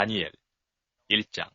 다니엘 1장.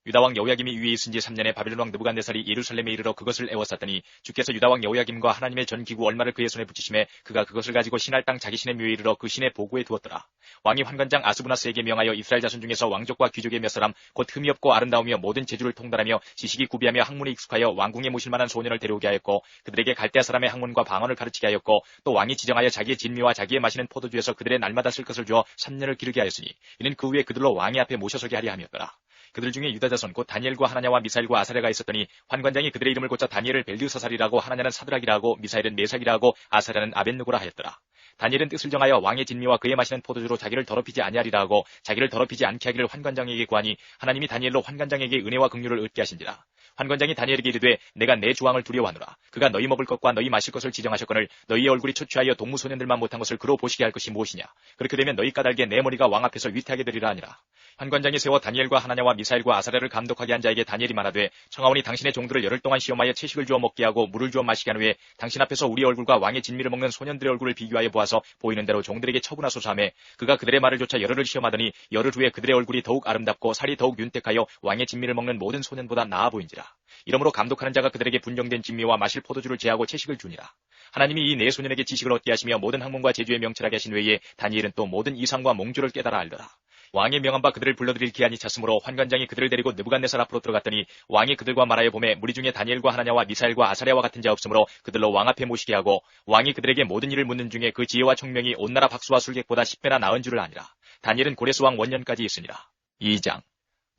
유다왕 여호야김이 위에 있은 지 3년에 바벨론왕 느부갓네살이 예루살렘에 이르러 그것을 에워쌌더니 주께서 유다왕 여호야김과 하나님의 전 기구 얼마를 그의 손에 붙이심에 그가 그것을 가지고 신할 땅 자기 신의 묘에 이르러 그 신의 보고에 두었더라. 왕이 환관장 아스부나스에게 명하여 이스라엘 자손 중에서 왕족과 귀족의 몇 사람 곧 흠이 없고 아름다우며 모든 재주를 통달하며 지식이 구비하며 학문에 익숙하여 왕궁에 모실 만한 소년을 데려오게 하였고 그들에게 갈대아 사람의 학문과 방언을 가르치게 하였고 또 왕이 지정하여 자기의 진미와 자기의 마시는 포도주에서 그들의 날마다 쓸 것을 주어 3년을 기르게 하였으니 이는 그 후에 그들로 왕의 앞에 모셔서게 하려 함이었더라. 그들 중에 유다 자손 곧 다니엘과 하나냐와 미사엘과 아사랴가 있었더니 환관장이 그들의 이름을 고쳐 다니엘을 벨드사살이라고 하나냐는 사드락이라 하고 미사엘은 메삭이라 하고 아사랴는 아벳느고라 하였더라. 다니엘은 뜻을 정하여 왕의 진미와 그의 마시는 포도주로 자기를 더럽히지 아니하리라 하고 자기를 더럽히지 않게 하기를 환관장에게 구하니 하나님이 다니엘로 환관장에게 은혜와 긍휼을 얻게 하신지라. 환관장이 다니엘에게 이르되 내가 내 주왕을 두려워하노라. 그가 너희 먹을 것과 너희 마실 것을 지정하셨거늘 너희의 얼굴이 초췌하여 동무소년들만 못한 것을 그로 보시게 할 것이 무엇이냐. 그렇게 되면 너희 까닭에 내 머리가 왕 앞에서 위태하게 되리라 하니라. 환관장이 세워 다니엘과 하나냐와 미사엘과 아사랴를 감독하게 한 자에게 다니엘이 말하되 청하오니 당신의 종들을 열흘 동안 시험하여 채식을 주어 먹게 하고 물을 주어 마시게 한 후에 당신 앞에서 우리 얼굴과 왕의 진미를 먹는 소년들의 얼굴을 비교하여 보아서 보이는 대로 종들에게 처분하소서 하매 그가 그들의 말을 조차 열흘을 시험하더니 열흘 후에 그들의 얼굴이 더욱 아름답고 살이 더욱 윤택하여 왕의 진미를 먹는 모든 소년보다 나아 보인지라. 이러므로 감독하는 자가 그들에게 분정된 진미와 마실 포도주를 제하고 채식을 주니라. 하나님이 이 네 소년에게 지식을 얻게 하시며 모든 학문과 재주에 명철하게 하신 외에 다니엘은 또 모든 이상과 몽주를 깨달아 알더라. 왕이 명한 바 그들을 불러들일 기한이 찼으므로 환관장이 그들을 데리고 느부갓네살 앞으로 들어갔더니 왕이 그들과 말하여 보매 무리 중에 다니엘과 하나냐와 미사엘과 아사랴와 같은 자 없으므로 그들로 왕 앞에 모시게 하고 왕이 그들에게 모든 일을 묻는 중에 그 지혜와 총명이 온 나라 박수와 술객보다 10배나 나은 줄을 아니라. 다니엘은 고레스 왕 원년까지 있으니라. 2장.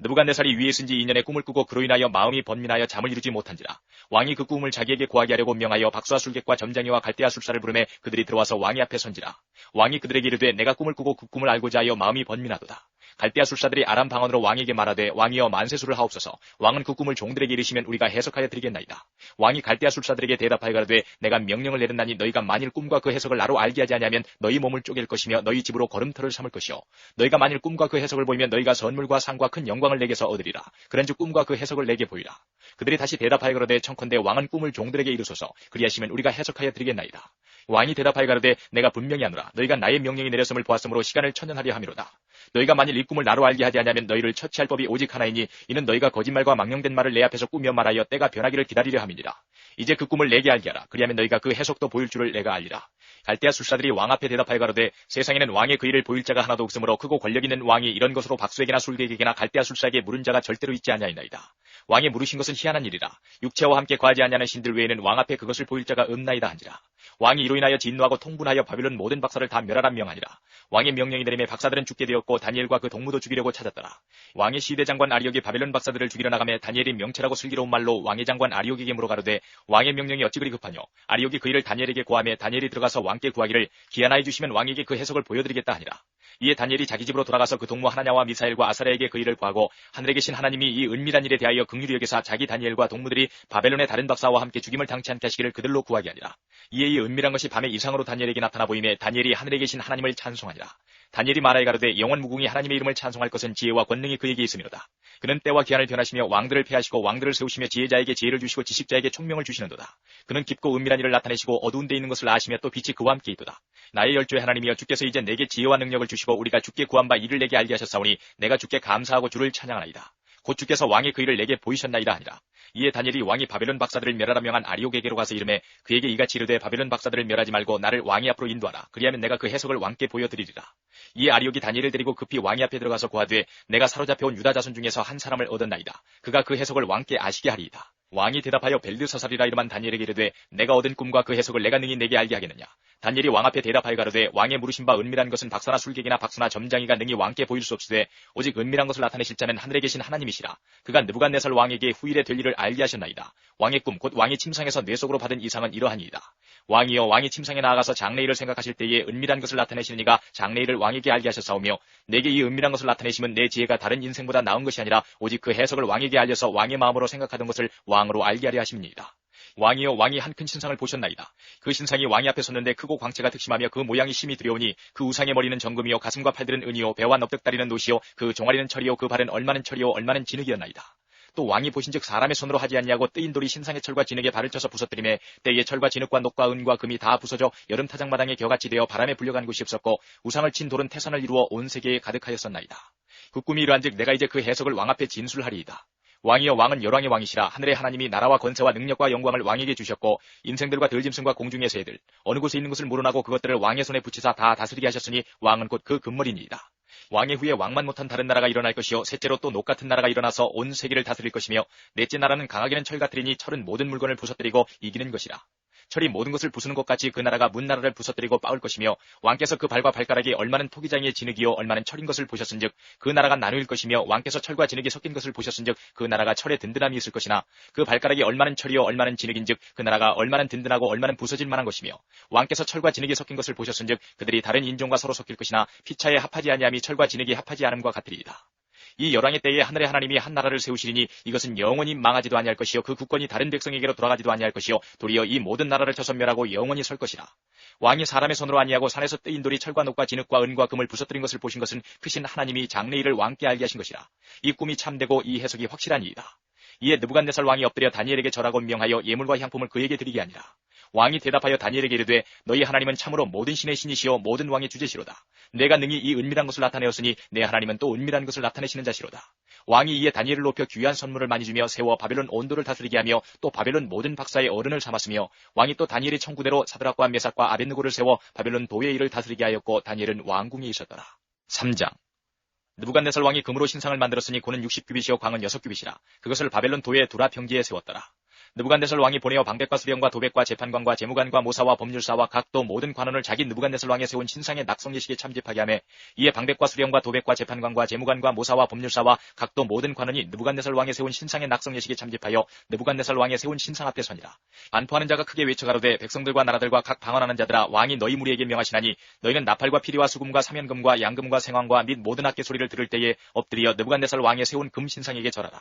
느부갓네살이 위에 있은 지 2년에 꿈을 꾸고 그로 인하여 마음이 번민하여 잠을 이루지 못한지라. 왕이 그 꿈을 자기에게 고하게 하려고 명하여 박수와 술객과 점장이와 갈대아 술사를 부르매 그들이 들어와서 왕의 앞에 선지라. 왕이 그들에게 이르되 내가 꿈을 꾸고 그 꿈을 알고자 하여 마음이 번민하도다. 갈대아 술사들이 아람 방언으로 왕에게 말하되 왕이여 만세수를 하옵소서. 왕은 그 꿈을 종들에게 이르시면 우리가 해석하여 드리겠나이다. 왕이 갈대아 술사들에게 대답하여 가로되 내가 명령을 내렸나니 너희가 만일 꿈과 그 해석을 나로 알게 하지 아니하면 너희 몸을 쪼갤 것이며 너희 집으로 걸음터를 삼을 것이요 너희가 만일 꿈과 그 해석을 보이면 너희가 선물과 상과 큰 영광을 내게서 얻으리라. 그런즉 꿈과 그 해석을 내게 보이라. 그들이 다시 대답하여 가로되 청컨대 왕은 꿈을 종들에게 이르소서. 그리하시면 우리가 해석하여 드리겠나이다. 왕이 대답하여 가로되 내가 분명히 하노라. 너희가 나의 명령이 내렸음을 보았으므로 시간을 천년하려 함이로다. 너희가 만일 이 꿈을 나로 알게 하지 아니하면 너희를 처치할 법이 오직 하나이니 이는 너희가 거짓말과 망령된 말을 내 앞에서 꾸며 말하여 때가 변하기를 기다리려 함이니라. 이제 그 꿈을 내게 알게 하라. 그리하면 너희가 그 해석도 보일 줄을 내가 알리라. 갈대아 술사들이 왕 앞에 대답하여 가로되 세상에는 왕의 그 일을 보일 자가 하나도 없으므로 크고 권력 있는 왕이 이런 것으로 박수에게나 술객에게나 갈대아 술사에게 물은 자가 절대로 있지 아니하이나이다. 왕이 물으신 것은 희한한 일이라. 육체와 함께 거하지 아니하는 신들 외에는 왕 앞에 그것을 보일 자가 없나이다 한지라. 왕이 이로 인하여 진노하고 통분하여 바빌론 모든 박사를 다 멸하라 명하니라. 왕의 명령이 내림에 박사들은 죽게 되었고 다니엘과 그 동무도 죽이려고 찾았더라. 왕의 시대장관 아리옥이 바빌론 박사들을 죽이려 나가매 다니엘이 명철하고 슬기로운 말로 왕의 장관 아리옥에게 물어가로되 왕의 명령이 어찌 그리 급하뇨. 아리옥이 그 일을 다니엘에게 고하매 다니엘이 들어가서 왕께 구하기를 기한하여 주시면 왕에게 그 해석을 보여드리겠다 하니라. 이에 다니엘이 자기 집으로 돌아가서 그 동무 하나냐와 미사엘과 아사랴에게 그 일을 구하고 하늘에 계신 하나님이 이 은밀한 일에 대하여 긍휼히 여기사 자기 다니엘과 동무들이 바벨론의 다른 박사와 함께 죽임을 당치 않게 하시기를 그들로 구하게 하니라. 이에 이 은밀한 것이 밤에 이상으로 다니엘에게 나타나 보이매 다니엘이 하늘에 계신 하나님을 찬송하니라. 다니엘이 말하여 가로되 영원 무궁히 하나님의 이름을 찬송할 것은 지혜와 권능이 그에게 있음이로다. 그는 때와 기한을 변하시며 왕들을 폐하시고 왕들을 세우시며 지혜자에게 지혜를 주시고 지식자에게 총명을 주시는도다. 그는 깊고 은밀한 일을 나타내시고 어두운 데 있는 것을 아시며 또 빛이 그와 함께 있도다. 나의 열조의 하나님이여 주께서 이제 내게 지혜와 능력을 주시고 우리가 주께 구한 바 이를 내게 알게 하셨사오니 내가 주께 감사하고 주를 찬양하나이다. 곧 주께서 왕의 그 일을 내게 보이셨나이다 하니라. 이에 다니엘이 왕이 바벨론 박사들을 멸하라 명한 아리옥에게로 가서 이르매 그에게 이같이 이르되 바벨론 박사들을 멸하지 말고 나를 왕의 앞으로 인도하라. 그리하면 내가 그 해석을 왕께 보여드리리라. 이에 아리옥이 다니엘을 데리고 급히 왕의 앞에 들어가서 고하되 내가 사로잡혀온 유다 자손 중에서 한 사람을 얻었나이다. 그가 그 해석을 왕께 아시게 하리이다. 왕이 대답하여 벨드사살이라 이름한 다니엘에게 이르되 내가 얻은 꿈과 그 해석을 내가 능히 내게 알게 하겠느냐. 다니엘이 왕 앞에 대답하여 가로되 왕의 물으신 바 은밀한 것은 박사나 술객이나 박사나 점장이가 능히 왕께 보일 수 없으되 오직 은밀한 것을 나타내실 자는 하늘에 계신 하나님이시라. 그가 느부갓네살 왕에게 후일에 될 일을 알게 하셨나이다. 왕의 꿈 곧 왕이 침상에서 뇌 속으로 받은 이상은 이러하니이다. 왕이여 왕이 침상에 나아가서 장래일을 생각하실 때에 은밀한 것을 나타내시는 이가 장래일을 왕에게 알게 하셨사오며 내게 이 은밀한 것을 나타내시면 내 지혜가 다른 인생보다 나은 것이 아니라 오직 그 해석을 왕에게 알려서 왕의 마음으로 생각하던 것을 왕으로 알게 하려 하심이니이다. 왕이여 왕이 한 큰 신상을 보셨나이다. 그 신상이 왕이 앞에 섰는데 크고 광채가 특심하며 그 모양이 심히 두려우니 그 우상의 머리는 정금이요 가슴과 팔들은 은이요 배와 넙득다리는 노시요 그 종아리는 철이요 그 발은 얼마는 철이요 얼마는 진흙이었나이다. 또 왕이 보신즉 사람의 손으로 하지 아니하고 뜨인 돌이 신상의 철과 진흙에 발을 쳐서 부서뜨리매 때에 철과 진흙과 녹과 은과 금이 다 부서져 여름 타작마당에 겨같이 되어 바람에 불려간 곳이 없었고 우상을 친 돌은 태산을 이루어 온 세계에 가득하였었나이다. 그 꿈이 이러한즉 내가 이제 그 해석을 왕 앞에 진술하리이다. 왕이여 왕은 열왕의 왕이시라. 하늘의 하나님이 나라와 권세와 능력과 영광을 왕에게 주셨고 인생들과 들짐승과 공중의 새들 어느 곳에 있는 것을 물어나고 그것들을 왕의 손에 붙이사 다 다스리게 하셨으니 왕은 곧 그 금머리니이다. 왕의 후에 왕만 못한 다른 나라가 일어날 것이요 셋째로 또 녹 같은 나라가 일어나서 온 세계를 다스릴 것이며 넷째 나라는 강하게는 철 같으리니 철은 모든 물건을 부서뜨리고 이기는 것이라. 철이 모든 것을 부수는 것 같이 그 나라가 문 나라를 부서뜨리고 빠을 것이며 왕께서 그 발과 발가락이 얼마는 토기장의 진흙이요 얼마는 철인 것을 보셨은즉 그 나라가 나누일 것이며 왕께서 철과 진흙이 섞인 것을 보셨은즉 그 나라가 철의 든든함이 있을 것이나 그 발가락이 얼마는 철이요 얼마는 진흙인즉 그 나라가 얼마는 든든하고 얼마는 부서질 만한 것이며 왕께서 철과 진흙이 섞인 것을 보셨은즉 그들이 다른 인종과 서로 섞일 것이나 피차에 합하지 아니함이 철과 진흙이 합하지 않음과 같으리이다. 이 열왕의 때에 하늘의 하나님이 한 나라를 세우시리니 이것은 영원히 망하지도 아니할 것이요 그 국권이 다른 백성에게로 돌아가지도 아니할 것이요 도리어 이 모든 나라를 쳐선멸하고 영원히 설 것이라. 왕이 사람의 손으로 아니하고 산에서 뜨인 돌이 철과 녹과 진흙과 은과 금을 부서뜨린 것을 보신 것은 크신 하나님이 장래일을 왕께 알게 하신 것이라. 이 꿈이 참되고 이 해석이 확실하니이다. 이에 느부갓네살 왕이 엎드려 다니엘에게 절하고 명하여 예물과 향품을 그에게 드리게 하니라. 왕이 대답하여 다니엘에게 이르되 너희 하나님은 참으로 모든 신의 신이시요 모든 왕의 주제시로다. 내가 능히 이 은밀한 것을 나타내었으니 내 하나님은 또 은밀한 것을 나타내시는 자시로다. 왕이 이에 다니엘을 높여 귀한 선물을 많이 주며 세워 바벨론 온도를 다스리게 하며 또 바벨론 모든 박사의 어른을 삼았으며 왕이 또 다니엘의 청구대로 사드락과 메삭과 아벳느고를 세워 바벨론 도의 일을 다스리게 하였고 다니엘은 왕궁에 있었더라. 3장 느부갓네살 왕이 금으로 신상을 만들었으니 고는 60규빗이요 광은 6규빗이라. 그것을 바벨론 도의 두라 평지에 세웠더라. 느부갓네살 왕이 보내어 방백과 수령과 도백과 재판관과 재무관과 모사와 법률사와 각도 모든 관원을 자기 느부갓네살 왕에 세운 신상의 낙성 예식에 참집하게 하며 이에 방백과 수령과 도백과 재판관과 재무관과 모사와 법률사와 각도 모든 관원이 느부갓네살 왕에 세운 신상의 낙성 예식에 참집하여 느부갓네살 왕에 세운 신상 앞에 서니라. 반포하는 자가 크게 외쳐가로되 백성들과 나라들과 각 방언하는 자들아 왕이 너희 무리에게 명하시나니 너희는 나팔과 피리와 수금과 사면금과 양금과 생황과 및 모든 악기 소리를 들을 때에 엎드려 느부갓네살 왕에 세운 금 신상에게 절하라.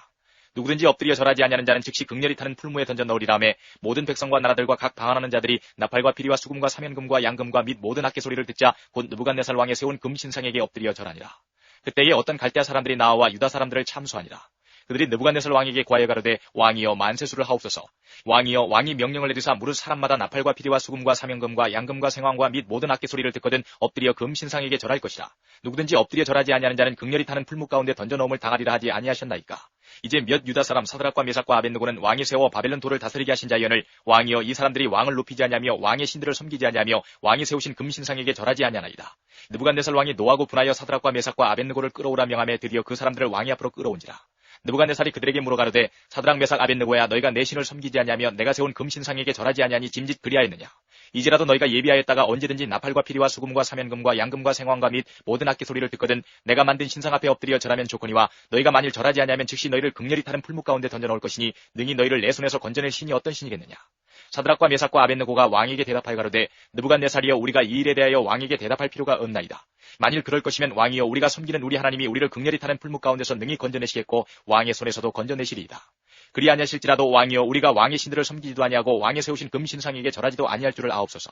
누구든지 엎드려 절하지 아니하는 자는 즉시 극렬히 타는 풀무에 던져 넣으리라 하매 모든 백성과 나라들과 각 방언하는 자들이 나팔과 피리와 수금과 사면금과 양금과 및 모든 악기 소리를 듣자 곧 느부갓네살 왕에 세운 금 신상에게 엎드려 절하니라. 그때에 어떤 갈대아 사람들이 나와 유다 사람들을 참수하니라. 그들이 느부갓네살 왕에게 구하여 가로되 왕이여 만세수를 하옵소서. 왕이여 왕이 명령을 내리사 무릇 사람마다 나팔과 피리와 수금과 사면금과 양금과 생황과 및 모든 악기 소리를 듣거든 엎드려 금 신상에게 절할 것이라. 누구든지 엎드려 절하지 아니하는 자는 극렬히 타는 풀무 가운데 던져 넣음을 당하리라 하지 아니하셨나이까. 이제 몇 유다 사람 사드락과 메삭과 아벳느고는 왕이 세워 바벨론 도를 다스리게 하신 자이언을 왕이여 이 사람들이 왕을 높이지 아니하며 왕의 신들을 섬기지 아니하며 왕이 세우신 금 신상에게 절하지 아니하나이다. 느부갓네살 왕이 노하고 분하여 사드락과 메삭과 아벳느고를 끌어오라 명하며 드디어 그 사람들을 왕이 앞으로 끌어온지라. 느부갓네살이 그들에게 물어가로되 사드락 메삭 아벳느고야 너희가 내 신을 섬기지 아니하며 내가 세운 금 신상에게 절하지 아니하니 짐짓 그리하였느냐. 이제라도 너희가 예비하였다가 언제든지 나팔과 피리와 수금과 사면금과 양금과 생황과 및 모든 악기 소리를 듣거든 내가 만든 신상 앞에 엎드려 절하면 좋거니와 너희가 만일 절하지 아니하면 즉시 너희를 극렬히 타는 풀무 가운데 던져 넣을 것이니 능히 너희를 내 손에서 건져낼 신이 어떤 신이겠느냐. 사드락과 메삭과 아벳느고가 왕에게 대답하여 가로되 느부갓네살이여 우리가 이 일에 대하여 왕에게 대답할 필요가 없나이다. 만일 그럴 것이면 왕이여 우리가 섬기는 우리 하나님이 우리를 극렬히 타는 풀무 가운데서 능히 건져내시겠고 왕의 손에서도 건져내시리이다. 그리 아니하실지라도 왕이여 우리가 왕의 신들을 섬기지도 아니하고 왕의 세우신 금 신상에게 절하지도 아니할 줄을 아옵소서.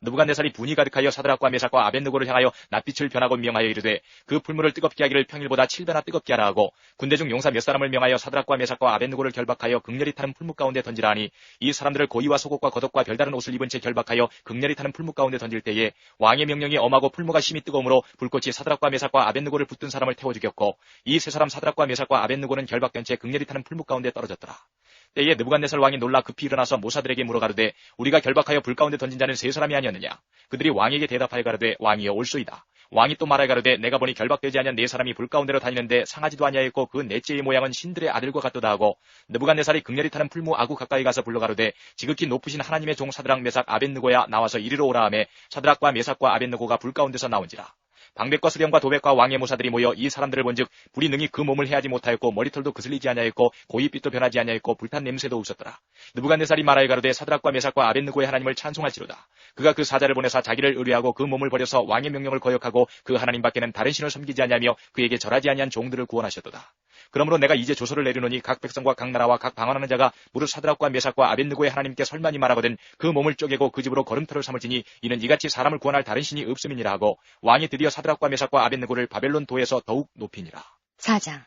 느부갓네살이 분이 가득하여 사드락과 메삭과 아벳느고를 향하여 낯빛을 변하고 명하여 이르되 그 풀무를 뜨겁게 하기를 평일보다 7배나 뜨겁게 하라 하고 군대 중 용사 몇 사람을 명하여 사드락과 메삭과 아벳느고를 결박하여 극렬히 타는 풀무 가운데 던지라 하니 이 사람들을 고이와 속옷과 겉옷과 별다른 옷을 입은 채 결박하여 극렬히 타는 풀무 가운데 던질 때에 왕의 명령이 엄하고 풀무가 심히 뜨거우므로 불꽃이 사드락과 메삭과 아벳느고를 붙든 사람을 태워 죽였고 이 세 사람 사드락과 메삭과 아벳느고는 결박된 채 극렬히 타는 풀무 가운데 떨어졌더라. 때에 느부갓네살 왕이 놀라 급히 일어나서 모사들에게 물어가로되 우리가 결박하여 불 가운데 던진 자는 세 사람이 아니었느냐. 그들이 왕에게 대답하여 가로되 왕이여 올소이다. 왕이 또 말하여 가로되 내가 보니 결박되지 아니한 네 사람이 불 가운데로 다니는데 상하지도 아니하였고 그 넷째의 모양은 신들의 아들과 같도다 하고 느부갓네살이 극렬히 타는 풀무 아구 가까이 가서 불러가로되 지극히 높으신 하나님의 종 사드락 메삭 아벳느고야 나와서 이리로 오라 하매 사드락과 메삭과 아벳느고가 불 가운데서 나온지라. 방백과 수령과 도백과 왕의 모사들이 모여 이 사람들을 본즉 불이 능히 그 몸을 해하지 못하였고 머리털도 그슬리지 아니하였고 고이빛도 변하지 아니하였고 불탄 냄새도 없었더라. 느부갓네살이 말하여 가로되 사드락과 메삭과 아벳느고의 하나님을 찬송할지로다. 그가 그 사자를 보내사 자기를 의뢰하고 그 몸을 버려서 왕의 명령을 거역하고 그 하나님 밖에는 다른 신을 섬기지 아니하며 그에게 절하지 아니한 종들을 구원하셨도다. 그러므로 내가 이제 조서를 내리노니 각 백성과 각 나라와 각 방언하는 자가 무릇 사드락과 메삭과 아벳느고의 하나님께 설만이 말하거든 그 몸을 쪼개고 그 집으로 걸음터를 삼을지니 이는 이같이 사람을 구원할 다른 신이 없음이니라 하고 왕이 드디어 사드락과 메삭과 아벳느고를 바벨론 도에서 더욱 높이니라. 4장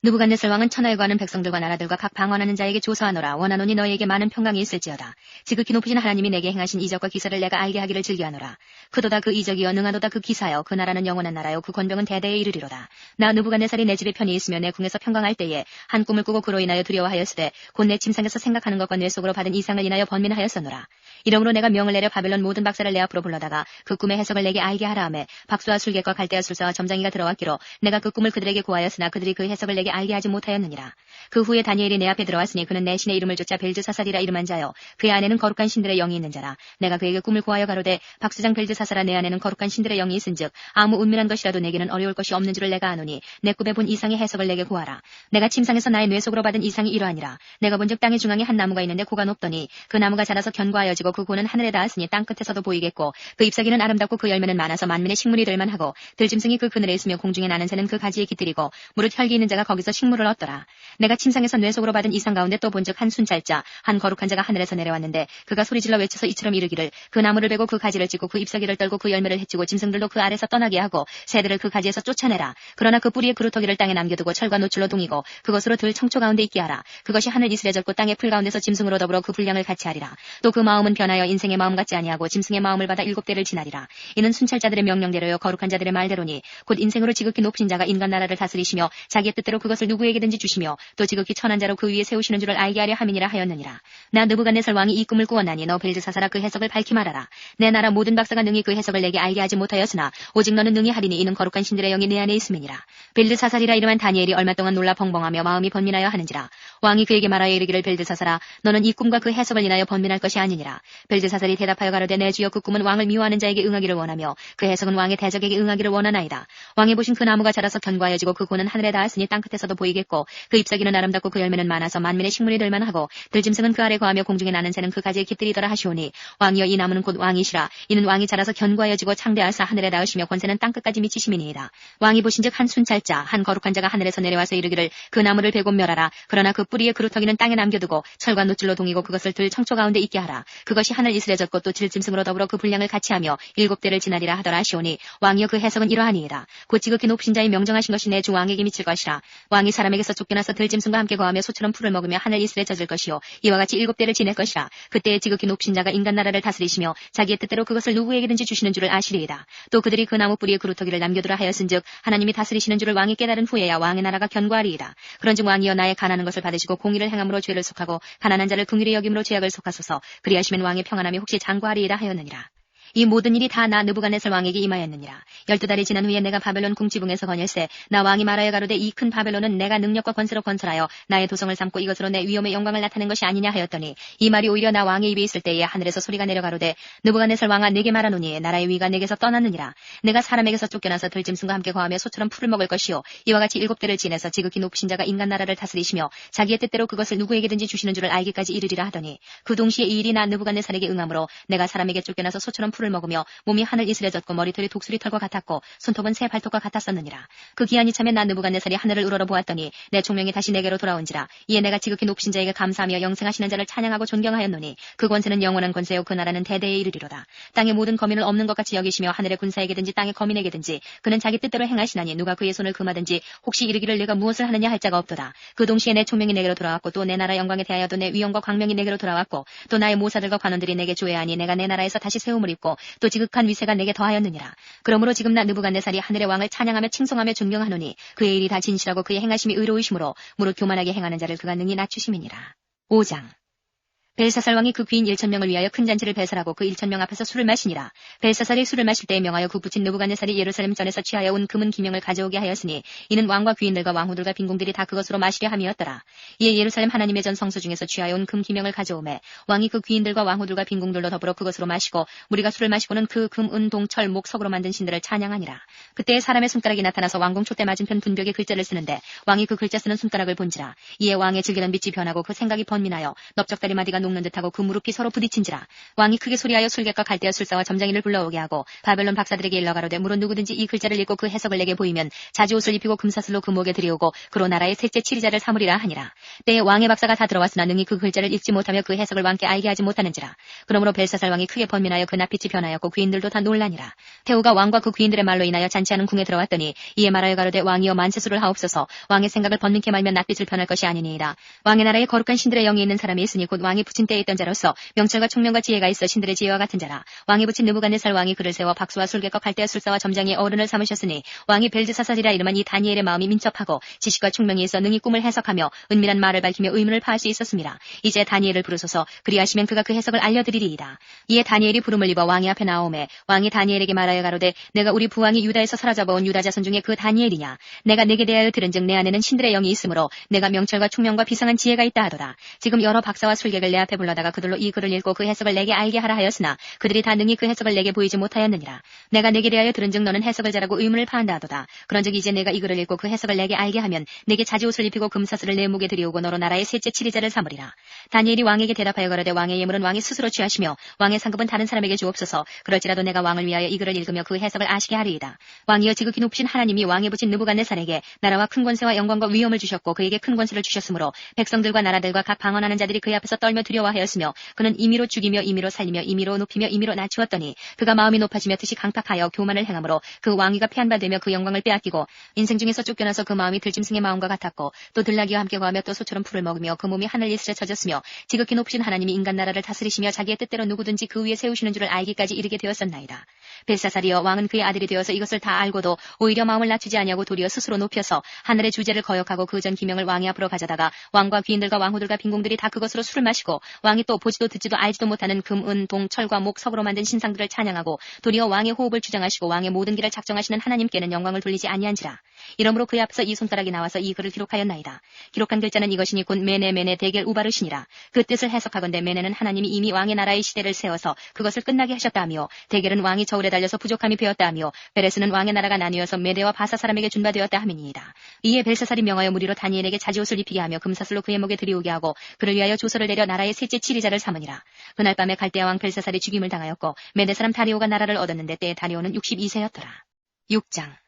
느부갓네살 왕은 천하에 거하는 백성들과 나라들과 각 방언하는 자에게 조서하노라. 원하노니 너희에게 많은 평강이 있을지어다. 지극히 높으신 하나님이 내게 행하신 이적과 기사를 내가 알게 하기를 즐겨하노라. 그도다 그 이적이여 능하도다 그 기사여. 그 나라는 영원한 나라요 그 권병은 대대에 이르리로다. 나 느부갓네살이 내 집에 편히 있으며 내 궁에서 평강할 때에 한 꿈을 꾸고 그로 인하여 두려워하였으되 곧 내 침상에서 생각하는 것과 뇌 속으로 받은 이상을 인하여 번민하였었노라. 이러므로 내가 명을 내려 바벨론 모든 박사를 내 앞으로 불러다가 그 꿈의 해석을 내게 알게 하라 하매 박수와 술객과 갈대아 술사와 점장이가 들어왔기로 내가 그 꿈을 그들에게 고하였으나 그들이 그 해석을 내게 알게 하지 못하였느니라. 그 후에 다니엘이 내 앞에 들어왔으니 그는 내 신의 이름을 쫓아 벨드사살이라 이름한 자요 그의 안에는 거룩한 신들의 영이 있는 자라. 내가 그에게 꿈을 고하여 가로되 박수장 벨드사살아 내 안에는 거룩한 신들의 영이 있은즉 아무 운민한 것이라도 내게는 어려울 것이 없는 줄을 내가 아노니 내 꿈에 본 이상의 해석을 내게 고하라. 내가 침상에서 나의 뇌 속으로 받은 이상이 이러하니라. 내가 본즉 땅의 중앙에 한 나무가 있는데 고가 높더니 그 나무가 자라서 견고하여지고 그 고는 하늘에 닿았으니 땅 끝에서도 보이겠고 그 잎사귀는 아름답고 그 열매는 많아서 만민의 식물이 될 만하고 들짐승이 그 그늘에 있으며 공중에 나는 새는 그 가지에 깃들이고 무릇 혈기 있는 자가 거기서 식물을 얻더라. 내가 침상에서 뇌 속으로 받은 이상 가운데 또 본즉 한 순찰자 한 거룩한 자가 하늘에서 내려왔는데 그가 소리질러 외쳐서 이처럼 이르기를 그 나무를 베고 그 가지를 찢고 그 잎사귀를 떨고 그 열매를 해치고 짐승들도 그 아래서 떠나게 하고 새들을 그 가지에서 쫓아내라. 그러나 그 뿌리의 그루터기를 땅에 남겨두고 철과 노출로 동이고 그것으로 들 청초 가운데 있게 하라. 그것이 하늘 이슬에 젖고 땅의 풀 가운데서 짐승으로 더불어 그 분량을 같이 하리라. 또 그 마음은 변하여 인생의 마음 같지 아니하고 짐승의 마음을 받아 7대를 지나리라. 이는 순찰자들의 명령대로요 거룩한 자들의 말대로니 곧 인생으로 지극히 높으신 자가 인간 나라를 다스리시며 자기의 뜻대로 그것을 누구에게든지 주시며 또 지극히 천한 자로 그 위에 세우시는 줄을 알게 하려 함이니라 하였느니라. 나 느부갓네살 왕이 이 꿈을 꾸었나니 너 벨드사살아 그 해석을 밝히 말하라. 내 나라 모든 박사가 능히 그 해석을 내게 알게 하지 못하였으나 오직 너는 능히 하리니 이는 거룩한 신들의 영이 내 안에 있음이니라. 벨드사살이라 이름한 다니엘이 얼마 동안 놀라 벙벙하며 마음이 번민하여 하는지라. 왕이 그에게 말하여 이르기를 벨드사살아 너는 이 꿈과 그 해석을 인하여 번민할 것이 아니니라. 벨드사살이 대답하여 가로되 내 주여 그 꿈은 왕을 미워하는 자에게 응하기를 원하며 그 해석은 왕의 대적에게 응하기를 원하나이다. 왕이 보신 그 나무가 자라서 견고하여지고 그 고는 하늘에 닿았으니 땅 끝에서도 보이겠고 그 잎사귀는 아름답고 그 열매는 많아서 만민의 식물이 될 만하고 들짐승은 그 아래 거하며 공중에 나는 새는 그 가지에 깃들이더라 하시오니 왕이여 이 나무는 곧 왕이시라. 이는 왕이 자라서 견고하여지고 창대하사 하늘에 닿으시며 권세는 땅 끝까지 미치심이니이다. 왕이 보신즉 한 순찰자 한 거룩한 자가 하늘에서 내려와서 이르기를 그 나무를 베고 멸하라. 그러나 그 뿌리의 그루터기는 땅에 남겨두고 철과 노줄로 동이고 그것을 들 청초 가운데 있게 하라. 그것이 하늘 이슬에 젖고 또 질짐승으로 더불어 그 분량을 같이 하며 7대를 지나리라 하더라 하시오니 왕이여 그 해석은 이러하니이다. 곧 지극히 높으신 자의 명정하신 것이 내 주 왕에게 미칠 것이라. 왕이 사람에게서 쫓겨나서 들짐승과 함께 거하며 소처럼 풀을 먹으며 하늘 이슬에 젖을 것이요 이와 같이 7대를 지낼 것이라. 그때에 지극히 높으신 자가 인간 나라를 다스리시며 자기의 뜻대로 그것을 누구에게든지 주시는 줄을 아시리이다. 또 그들이 그 나무 뿌리의 그루터기를 남겨두라 하였은즉 하나님이 다스리시는 줄을 왕이 깨달은 후에야 왕의 나라가 견고하리이다. 그런즉 왕이여 나의 가난한 것을 받으시고 공의를 행함으로 죄를 속하고 가난한 자를 긍휼히 여김으로 죄악을 속하소서. 그리하시면 왕의 평안함이 혹시 장구하리이다 하였느니라. 이 모든 일이 다 나 느부갓네살 왕에게 임하였느니라. 12달이 지난 후에 내가 바벨론 궁지붕에서 거닐세 나 왕이 말하여 가로되 이 큰 바벨론은 내가 능력과 권세로 건설하여 나의 도성을 삼고 이것으로 내 위엄의 영광을 나타낸 것이 아니냐 하였더니 이 말이 오히려 나 왕의 입에 있을 때에 하늘에서 소리가 내려가로되 느부갓네살 왕아 내게 말하노니 나라의 위가 내게서 떠났느니라. 내가 사람에게서 쫓겨나서 들짐승과 함께 거하며 소처럼 풀을 먹을 것이요 이와 같이 7대를 지내서 지극히 높으신 자가 인간 나라를 다스리시며 자기의 뜻대로 그것을 누구에게든지 주시는 줄을 알기까지 이르리라 하더니 그 동시에 이 일이 나 느부갓네살에게 응함으로 내가 사람에게 쫓겨나서 소처럼 풀을 먹으며 몸이 하늘 이슬에 젖고 머리털이 독수리 털과 같았고 손톱은 새 발톱과 같았었느니라. 그 기한이 참에 나 느부갓네살이 하늘을 우러러 보았더니 내 총명이 다시 내게로 돌아온지라. 이에 내가 지극히 높으신 자에게 감사하며 영생하시는 자를 찬양하고 존경하였노니 그 권세는 영원한 권세요 그 나라는 대대에 이르리로다. 땅의 모든 거민을 없는 것 같이 여기시며 하늘의 군사에게든지 땅의 거민에게든지 그는 자기 뜻대로 행하시나니 누가 그의 손을 금하든지 혹시 이르기를 내가 무엇을 하느냐 할 자가 없도다. 그 동시에 내 총명이 내게로 돌아왔고 또 내 나라 영광에 대하여도 내 위엄과 광명이 내게로 돌아왔고 또 나의 모사들과 관원들이 내게 조회하니 내가 내 나라에서 다시 세움을 입고 또 지극한 위세가 내게 더하였느니라. 그러므로 지금 나 느부갓네살이 하늘의 왕을 찬양하며 칭송하며 존경하노니 그의 일이 다 진실하고 그의 행하심이 의로우심으로 무릇 교만하게 행하는 자를 그가 능히 낮추심이니라. 5장 벨사살 왕이 그 귀인 1,000명을 위하여 큰 잔치를 배설하고 그 1,000명 앞에서 술을 마시니라. 벨사살이 술을 마실 때에 명하여 그 붙인 느부갓네살이 예루살렘 전에서 취하여 온 금은 기명을 가져오게 하였으니 이는 왕과 귀인들과 왕후들과 빈궁들이 다 그것으로 마시려 함이었더라. 이에 예루살렘 하나님의 전 성소 중에서 취하여 온 금 기명을 가져오매 왕이 그 귀인들과 왕후들과 빈궁들로 더불어 그것으로 마시고 무리가 술을 마시고는 그 금, 은, 동, 철, 목, 석으로 만든 신들을 찬양하니라. 그때에 사람의 손가락이 나타나서 왕궁 촛대 맞은편 분벽에 글자를 쓰는데 왕이 그 글자 쓰는 손가락을 본지라. 이에 왕의 즐기던 빛이 변하고 그 생각이 번민하여 넓적다리 마디가 녹는 듯하고 그 무릎이 서로 부딪힌지라. 왕이 크게 소리하여 술객과 갈대와 술사와 점장이를 불러오게 하고 바벨론 박사들에게 일러 가로되 무릇 누구든지 이 글자를 읽고 그 해석을 내게 보이면 자주 옷을 입히고 금사슬로 그 목에 들이오고 그로 나라의 셋째 치리자를 삼으리라 하니라. 때에 왕의 박사가 다 들어왔으나 능히 그 글자를 읽지 못하며 그 해석을 왕께 알게 하지 못하는지라. 그러므로 벨사살 왕이 크게 번민하여 그 낯빛이 변하였고 귀인들도 다 놀라니라. 태후가 왕과 그 귀인들의 말로 인하여 잔치하는 궁에 들어왔더니 이에 말하여 가로되 왕이여 만세수를 하옵소서. 왕의 생각을 번민케 말면 낯빛을 변할 것이 아니니이다. 왕의 나라에 거룩한 신들의 영이 있는 사람이 있으니 곧 왕이 붙인 때에 있던 자로서 명철과 총명과 지혜가 있어 신들의 지혜와 같은 자라. 왕이 붙인 느부갓네살 왕이 그를 세워 박수와 술객과 갈대와 술사와 점장의 어른을 삼으셨으니 왕이 벨드사살이라 이름한 이 다니엘의 마음이 민첩하고 지식과 총명이 있어 능히 꿈을 해석하며 은밀한 말을 밝히며 의문을 파할 수 있었습니다. 이제 다니엘을 부르소서. 그리하시면 그가 그 해석을 알려드리리이다. 이에 다니엘이 부름을 입어 왕의 앞에 나오매 왕이 다니엘에게 말하여 가로되 내가 우리 부왕이 유다에서 사로잡아온 유다 자손 중에 그 다니엘이냐. 내가 내게 대하여 들은즉 내 안에는 신들의 영이 있으므로 내가 명철과 총명과 비상한 지혜가 있다 하도다. 지금 여러 박사와 술객을 내 앞에 불러다가 그들로 이 글을 읽고 그 해석을 내게 알게 하라 하였으나 그들이 다 능히 그 해석을 내게 보이지 못하였느니라. 내가 내게 대하여 들은즉 너는 해석을 잘하고 의문을 파한다 하도다. 그런즉 이제 내가 이 글을 읽고 그 해석을 내게 알게 하면 내게 자지옷을 입히고 금사슬을 내 목에 들이오고 너로 나라의 셋째 치리자를 삼으리라. 다니엘이 왕에게 대답하여 가로되 왕의 예물은 왕이 스스로 취하시며 왕의 상급은 다른 사람에게 주옵소서. 그럴지라도 내가 왕을 위하여 이 글을 읽으며 그 해석을 아시게 하리이다. 왕이여 지극히 높으신 하나님이 왕에 붙인 느부갓네살에게 나라와 큰 권세와 영광과 위엄을 주셨고 그에게 큰 권세를 주셨으므로 백성들과 나라들과 각 방언하는 자들이 그 앞에서 떨며 두려워하였으며 그는 임의로 죽이며 임의로 살리며 임의로 높이며 임의로 낮추었더니 그가 마음이 높아지며 뜻이 강팍하여 교만을 행함으로 그 왕위가 패한 바 되며 그 영광을 빼앗기고 인생 중에서 쫓겨나서 그 마음이 들짐승의 마음과 같았고 또 들나귀와 함께 거하며 또 소처럼 풀을 먹으며 그 몸이 하늘 이슬에 젖었으며 지극히 높으신 하나님이 인간 나라를 다스리시며 자기의 뜻대로 누구든지 그 위에 세우시는 줄을 알기까지 이르게 되었었나이다. 벨사살이여 왕은 그의 아들이 되어서 이것을 다 알고도 오히려 마음을 낮추지 아니하고 도리어 스스로 높여서 하늘의 주제를 거역하고 그 전 기명을 왕의 앞으로 가져다가 왕과 귀인들과 왕후들과 빈공들이 다 그것으로 술을 마시고 왕이 또 보지도 듣지도 알지도 못하는 금, 은, 동, 철과 목, 석으로 만든 신상들을 찬양하고 도리어 왕의 호흡을 주장하시고 왕의 모든 길을 작정하시는 하나님께는 영광을 돌리지 아니한지라. 이러므로 그의 앞에서 이 손가락이 나와서 이 글을 기록하였나이다. 기록한 글자는 이것이니 곧 메네 데겔 우바르시니라. 그 뜻을 해석하건대 메네는 하나님이 이미 왕의 나라의 시대를 세워서 그것을 끝나게 하셨다 하며 데겔은 왕이 저울에 달려서 부족함이 되었다 하며 베레스는 왕의 나라가 나뉘어서 메대와 바사 사람에게 준바되었다 함이니이다. 이에 벨사살이 명하여 무리로 다니엘에게 자지옷을 입히게 하며 금사슬로 그의 목에 들이오게 하고 그를 위하여 조서를 내려 나라의 셋째 치리자를 삼으니라. 그날 밤에 갈대아 왕 벨사살이 죽임을 당하였고 메대 사람 다리오가 나라를 얻었는데 때에 다리오는 62세였더라. 6장.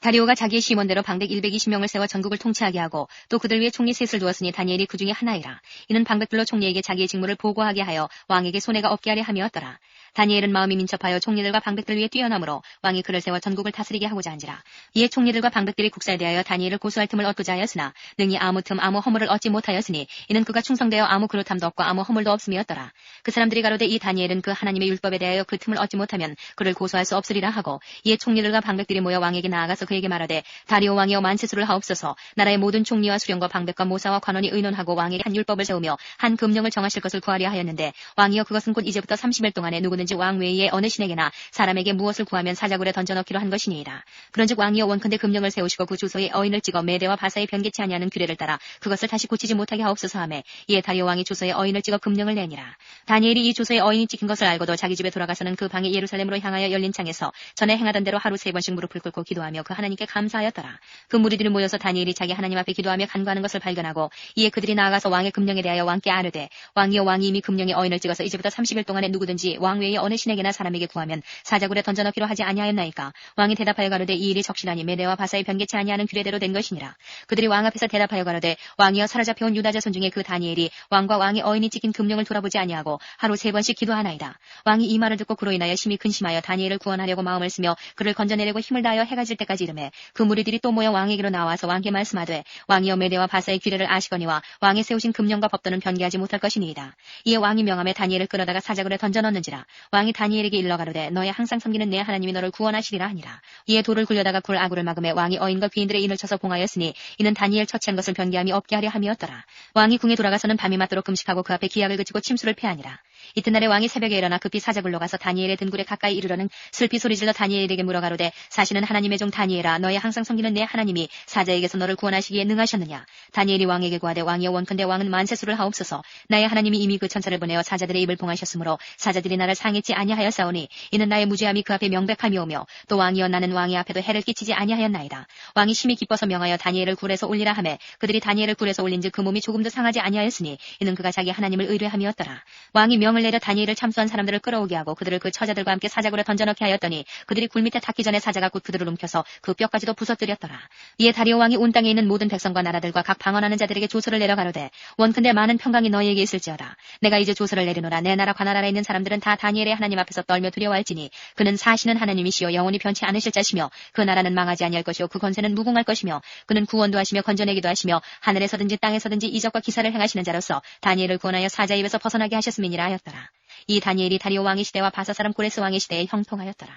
다리오가 자기의 심원대로 방백 120명을 세워 전국을 통치하게 하고 또 그들 위에 총리 셋을 두었으니 다니엘이 그 중에 하나이라. 이는 방백들로 총리에게 자기의 직무를 보고하게 하여 왕에게 손해가 없게 하려 함이었더라. 다니엘은 마음이 민첩하여 총리들과 방백들 위에 뛰어나므로 왕이 그를 세워 전국을 다스리게 하고자 한지라. 이에 총리들과 방백들이 국사에 대하여 다니엘을 고소할 틈을 얻고자 하였으나 능히 아무 틈 아무 허물을 얻지 못하였으니 이는 그가 충성되어 아무 그릇함도 없고 아무 허물도 없음이었더라. 그 사람들이 가로되 이 다니엘은 그 하나님의 율법에 대하여 그 틈을 얻지 못하면 그를 고소할 수 없으리라 하고 이에 총리들과 방백들이 모여 왕에게 나아가서 그에게 말하되 다리오 왕이여 만세수를 하옵소서. 나라의 모든 총리와 수령과 방백과 모사와 관원이 의논하고 왕에게 한 율법을 세우며 한 금령을 정하실 것을 구하려 하였는데 왕이여 그것은 곧 이제부터 30일 동안에 누구든지 왕 외에 어느 신에게나 사람에게 무엇을 구하면 사자굴에 던져넣기로 한 것이니이다. 그런즉 왕이여 원컨대 금령을 세우시고 그 주소에 어인을 찍어 메대와 바사에 변개치 아니하는 규례를 따라 그것을 다시 고치지 못하게 하옵소서 하매 이에 다리오 왕이 주소에 어인을 찍어 금령을 내니라. 다니엘이 이 주소에 어인이 찍힌 것을 알고도 자기 집에 돌아가서는 그 방에 예루살렘으로 향하여 열린 창에서 전에 행하던 대로 하루 3번씩 무릎을 꿇고 기도하며 그 하나님께 감사하였더라. 그 무리들이 모여서 다니엘이 자기 하나님 앞에 기도하며 간구하는 것을 발견하고 이에 그들이 나아가서 왕의 금령에 대하여 왕께 아뢰되 왕이여 왕이 이미 금령에 어인을 찍어서 이제부터 30일 동안에 누구든지 왕 외에 어느 신에게나 사람에게 구하면 사자굴에 던져넣기로 하지 아니하였나이까. 왕이 대답하여 가로되 이 일이 적실하니 메대와 바사에 변개치 아니하는 규례대로 된 것이니라. 그들이 왕 앞에서 대답하여 가로되 왕이여 사로잡혀온 유다 자손 중에 그 다니엘이 왕과 왕의 어인이 찍힌 금령을 돌아보지 아니하고 하루 3번씩 기도하나이다. 왕이 이 말을 듣고 그로 인하여 심히 근심하여 다니엘을 구원하려고 마음을 쓰며 그를 건져내려고 힘을 다하여 해가 질 때까지 이르매 그 무리들이 또 모여 왕에게로 나와서 왕께 말씀하되 왕이여 메대와 바사의 규례를 아시거니와 왕이 세우신 금령과 법도는 변개하지 못할 것이니이다. 이에 왕이 명함에 다니엘을 끌어다가 사자굴에 던져넣는지라. 왕이 다니엘에게 일러 가로되 너의 항상 섬기는 내 하나님이 너를 구원하시리라 하니라. 이에 돌을 굴려다가 굴 아구를 막음에 왕이 어인과 귀인들의 인을 쳐서 봉하였으니 이는 다니엘 처치한 것을 변개함이 없게 하려 함이었더라. 왕이 궁에 돌아가서는 밤이 맞도록 금식하고 그 앞에 기약을 그치고 침수를 패하니라. 이튿날에 왕이 새벽에 일어나 급히 사자굴로 가서 다니엘의 등굴에 가까이 이르러는 슬피 소리질러 다니엘에게 물어가로되 사실은 하나님의 종 다니엘아 너의 항상 섬기는 내 하나님이 사자에게서 너를 구원하시기에 능하셨느냐. 다니엘이 왕에게 구하되 왕이여 원컨대 왕은 만세수를 하옵소서. 나의 하나님이 이미 그 천사를 보내어 사자들의 입을 봉하셨으므로 사자들이 나를 상했지 아니하였사오니 이는 나의 무죄함이 그 앞에 명백함이오며 또 왕이여 나는 왕의 앞에도 해를 끼치지 아니하였나이다. 왕이 심히 기뻐서 명하여 다니엘을 굴에서 올리라 하매 그들이 다니엘을 굴에서 올린즉 그 몸이 조금도 상하지 아니하였으니 이는 그가 자기 하나님을 의뢰함이었더라. 왕이 명을 내려 다니엘을 참수한 사람들을 끌어오게 하고 그들을 그 처자들과 함께 사자굴에 던져넣게 하였더니 그들이 굴 밑에 닿기 전에 사자가 곧 그들을 움켜서 그 뼈까지도 부서뜨렸더라. 이에 다리오 왕이 온 땅에 있는 모든 백성과 나라들과 각 방언하는 자들에게 조서를 내려 가로되 원컨대 많은 평강이 너희에게 있을지어다. 내가 이제 조서를 내리노라. 내 나라 관나라에 있는 사람들은 다 다니엘의 하나님 앞에서 떨며 두려워할지니 그는 사시는 하나님이시여 영원히 변치 않으실 자시며 그 나라는 망하지 아니할 것이요 그 권세는 무궁할 것이며 그는 구원도 하시며 건져내기도 하시며 하늘에서든지 땅에서든지 이적과 기사를 행하시는 자로서 다니엘을 구원하여 사자 입에서 벗어나게 하셨음이니라 하였더라. 이 다니엘이 다리오 왕의 시대와 바사 사람 고레스 왕의 시대에 형통하였더라.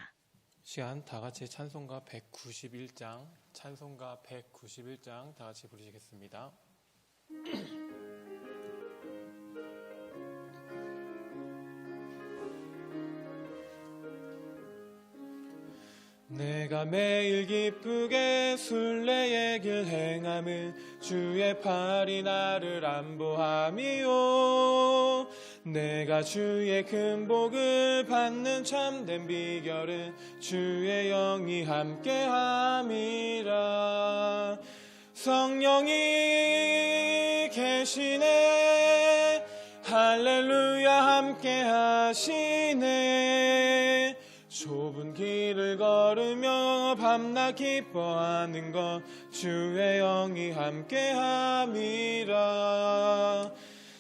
시간 다 같이 찬송가 191장, 찬송가 191장 다 같이 부르시겠습니다. 내가 매일 기쁘게 순례의 길 행함은 주의 팔이 나를 안보함이요. 내가 주의 큰 복을 받는 참된 비결은 주의 영이 함께함이라. 성령이 계시네 할렐루야 함께하시네. 좁은 길을 걸으며 밤낮 기뻐하는 것 주의 영이 함께함이라.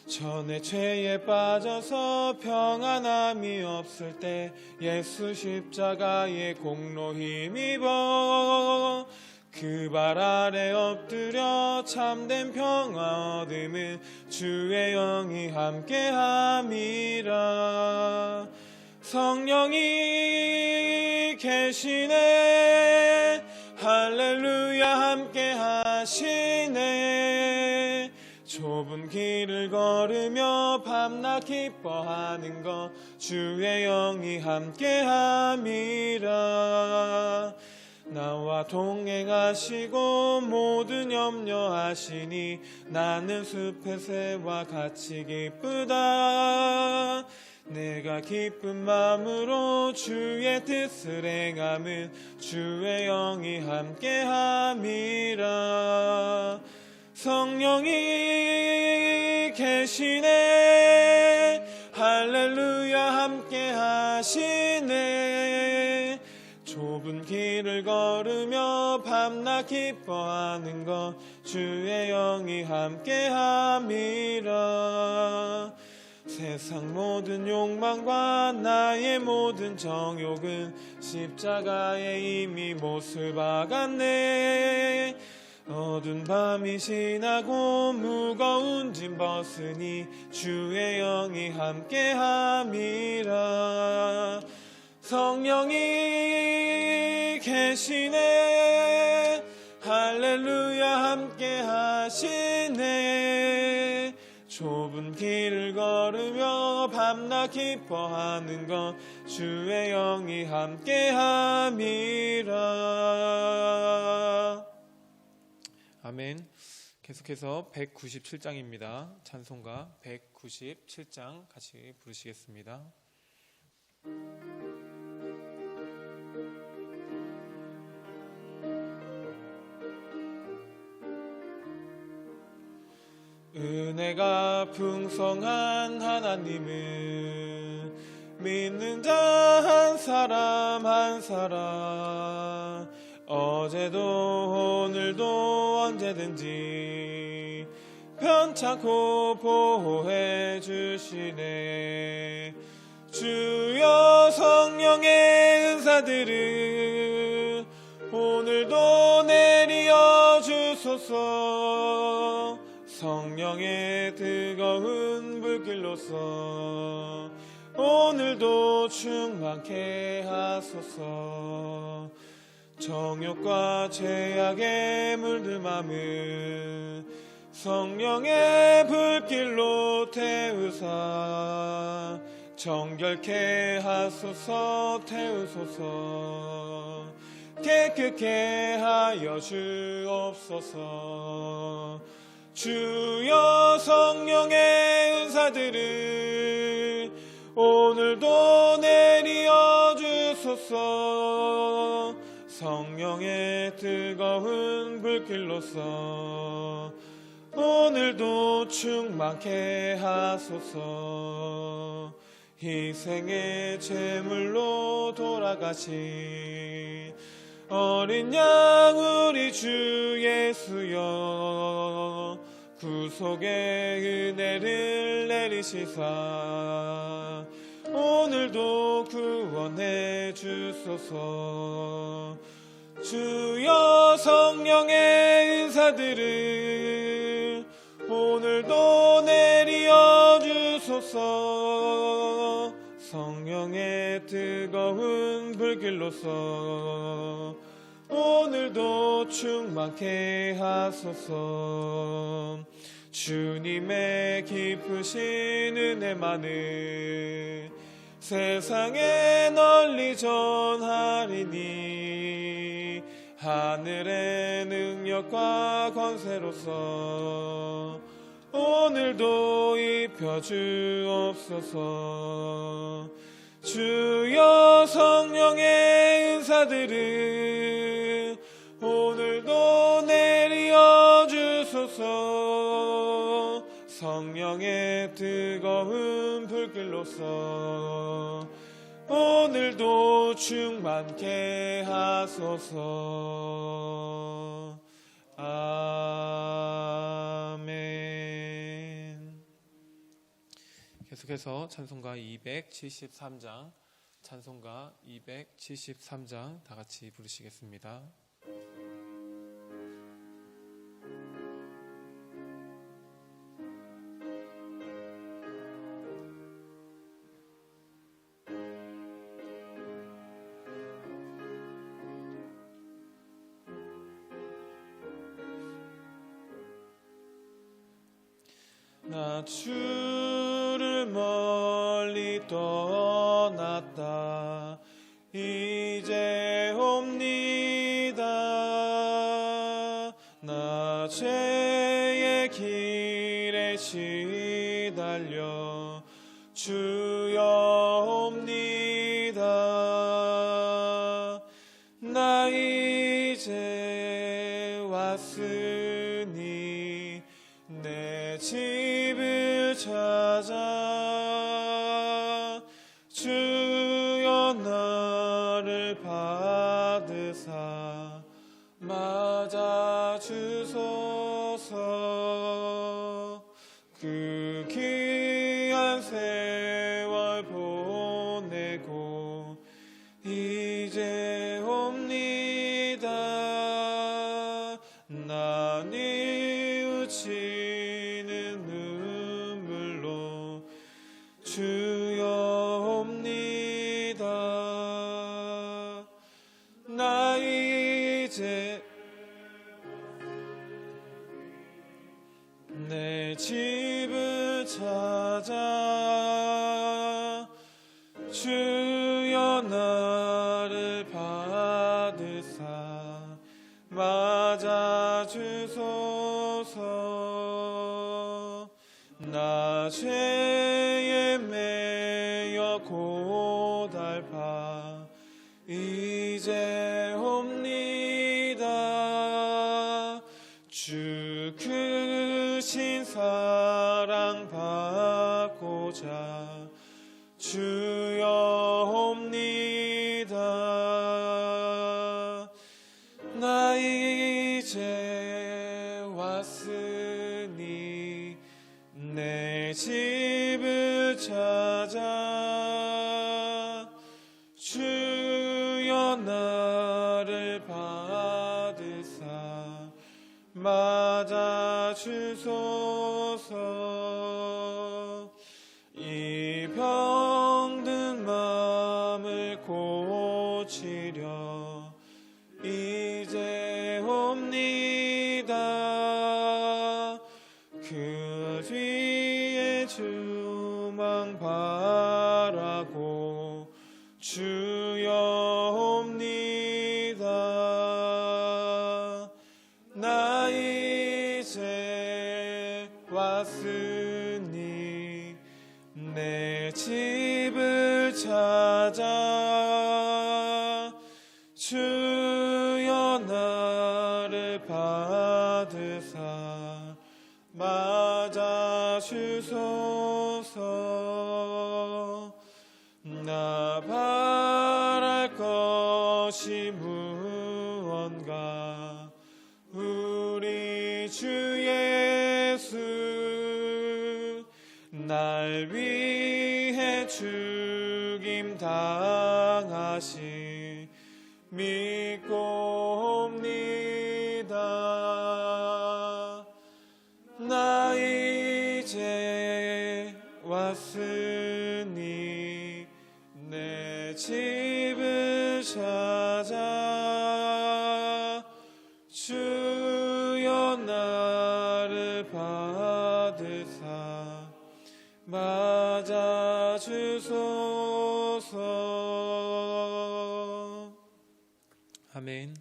전에 죄에 빠져서 평안함이 없을 때 예수 십자가의 공로 힘입어 그 발 아래 엎드려 참된 평화 얻음은 주의 영이 함께함이라. 성령이 계시네 할렐루야 함께하시네. 좁은 길을 걸으며 밤낮 기뻐하는 것 주의 영이 함께함이라. 나와 동행하시고 모든 염려하시니 나는 숲의 새와 같이 기쁘다. 내가 기쁜 마음으로 주의 뜻을 행함은 주의 영이 함께함이라. 성령이 계시네 할렐루야 함께하시네. 좁은 길을 걸으며 밤낮 기뻐하는 것 주의 영이 함께함이라. 세상 모든 욕망과 나의 모든 정욕은 십자가에 이미 못을 박았네. 어두운 밤이 지나고 무거운 짐 벗으니 주의 영이 함께함이라. 성령이 계시네 할렐루야 함께하시네. 좁은 길을 걸으며 밤낮 기뻐하는 것 주의 영이 함께함이라. 아멘. 계속해서 197장입니다. 찬송가 197장 같이 부르시겠습니다. 은혜가 풍성한 하나님은 믿는 자 한 사람 한 사람 어제도 오늘도 언제든지 편찮고 보호해 주시네. 주여 성령의 은사들을 오늘도 내리어 주소서. 성령의 뜨거운 불길로서 오늘도 충만케 하소서. 정욕과 죄악에 물든 맘을 성령의 불길로 태우사 정결케 하소서. 태우소서. 깨끗게 하여 주옵소서. 주여 성령의 은사들을 오늘도 내리어 주소서. 성령의 뜨거운 불길로서 오늘도 충만케 하소서. 희생의 제물로 돌아가신 어린 양 우리 주 예수여, 구속의 은혜를 내리시사 오늘도 구원해 주소서. 주여 성령의 은사들을 오늘도 내리어 주소서. 성령의 뜨거운 불길로서 오늘도 충만케 하소서. 주님의 깊으신 은혜만을 세상에 널리 전하리니 하늘의 능력과 권세로서 오늘도 입혀 주옵소서. 주여 성령의 은사들을 오늘도 내리어 주소서. 성령의 뜨거운 불길로서 오늘도 충만케 하소서. 아멘. 계속해서 찬송가 273장, 찬송가 273장 다 같이 부르시겠습니다. 나 주를 멀리 떠났다 이제 옵니다. 나 죄의 길에 시달려 주여 옵니다. 나 이제 왔으니 내 집을 찾아 주여 나를 받으사 맞아 주소서. 그 귀한 세월 보내고 이제 옵니다. 나 뉘우치는 눈물로 주여 옵니다. 나 이제 내 집을 찾아 주여 나를 받으사 맞아 주소서. 나 죄에 매여 고달파 이제 옵니다. 주 크신 사랑 받고자 주여 옵니다. 나 이제 왔으니 내 집을 찾아 주여 나를 받으사 맞아 주소서. 이 병든 마음을 고치려 이제 옵니다. 그 뒤에 주망 바라보며 받으사 맞아주소서. 나 바랄 것이 무언가 우리 주 예수 날 위해 죽임 당하시 믿고 옵니다. 나 이제 왔으니 내 집을 찾아 주여 나를 받으사 맞아주소서. 아멘.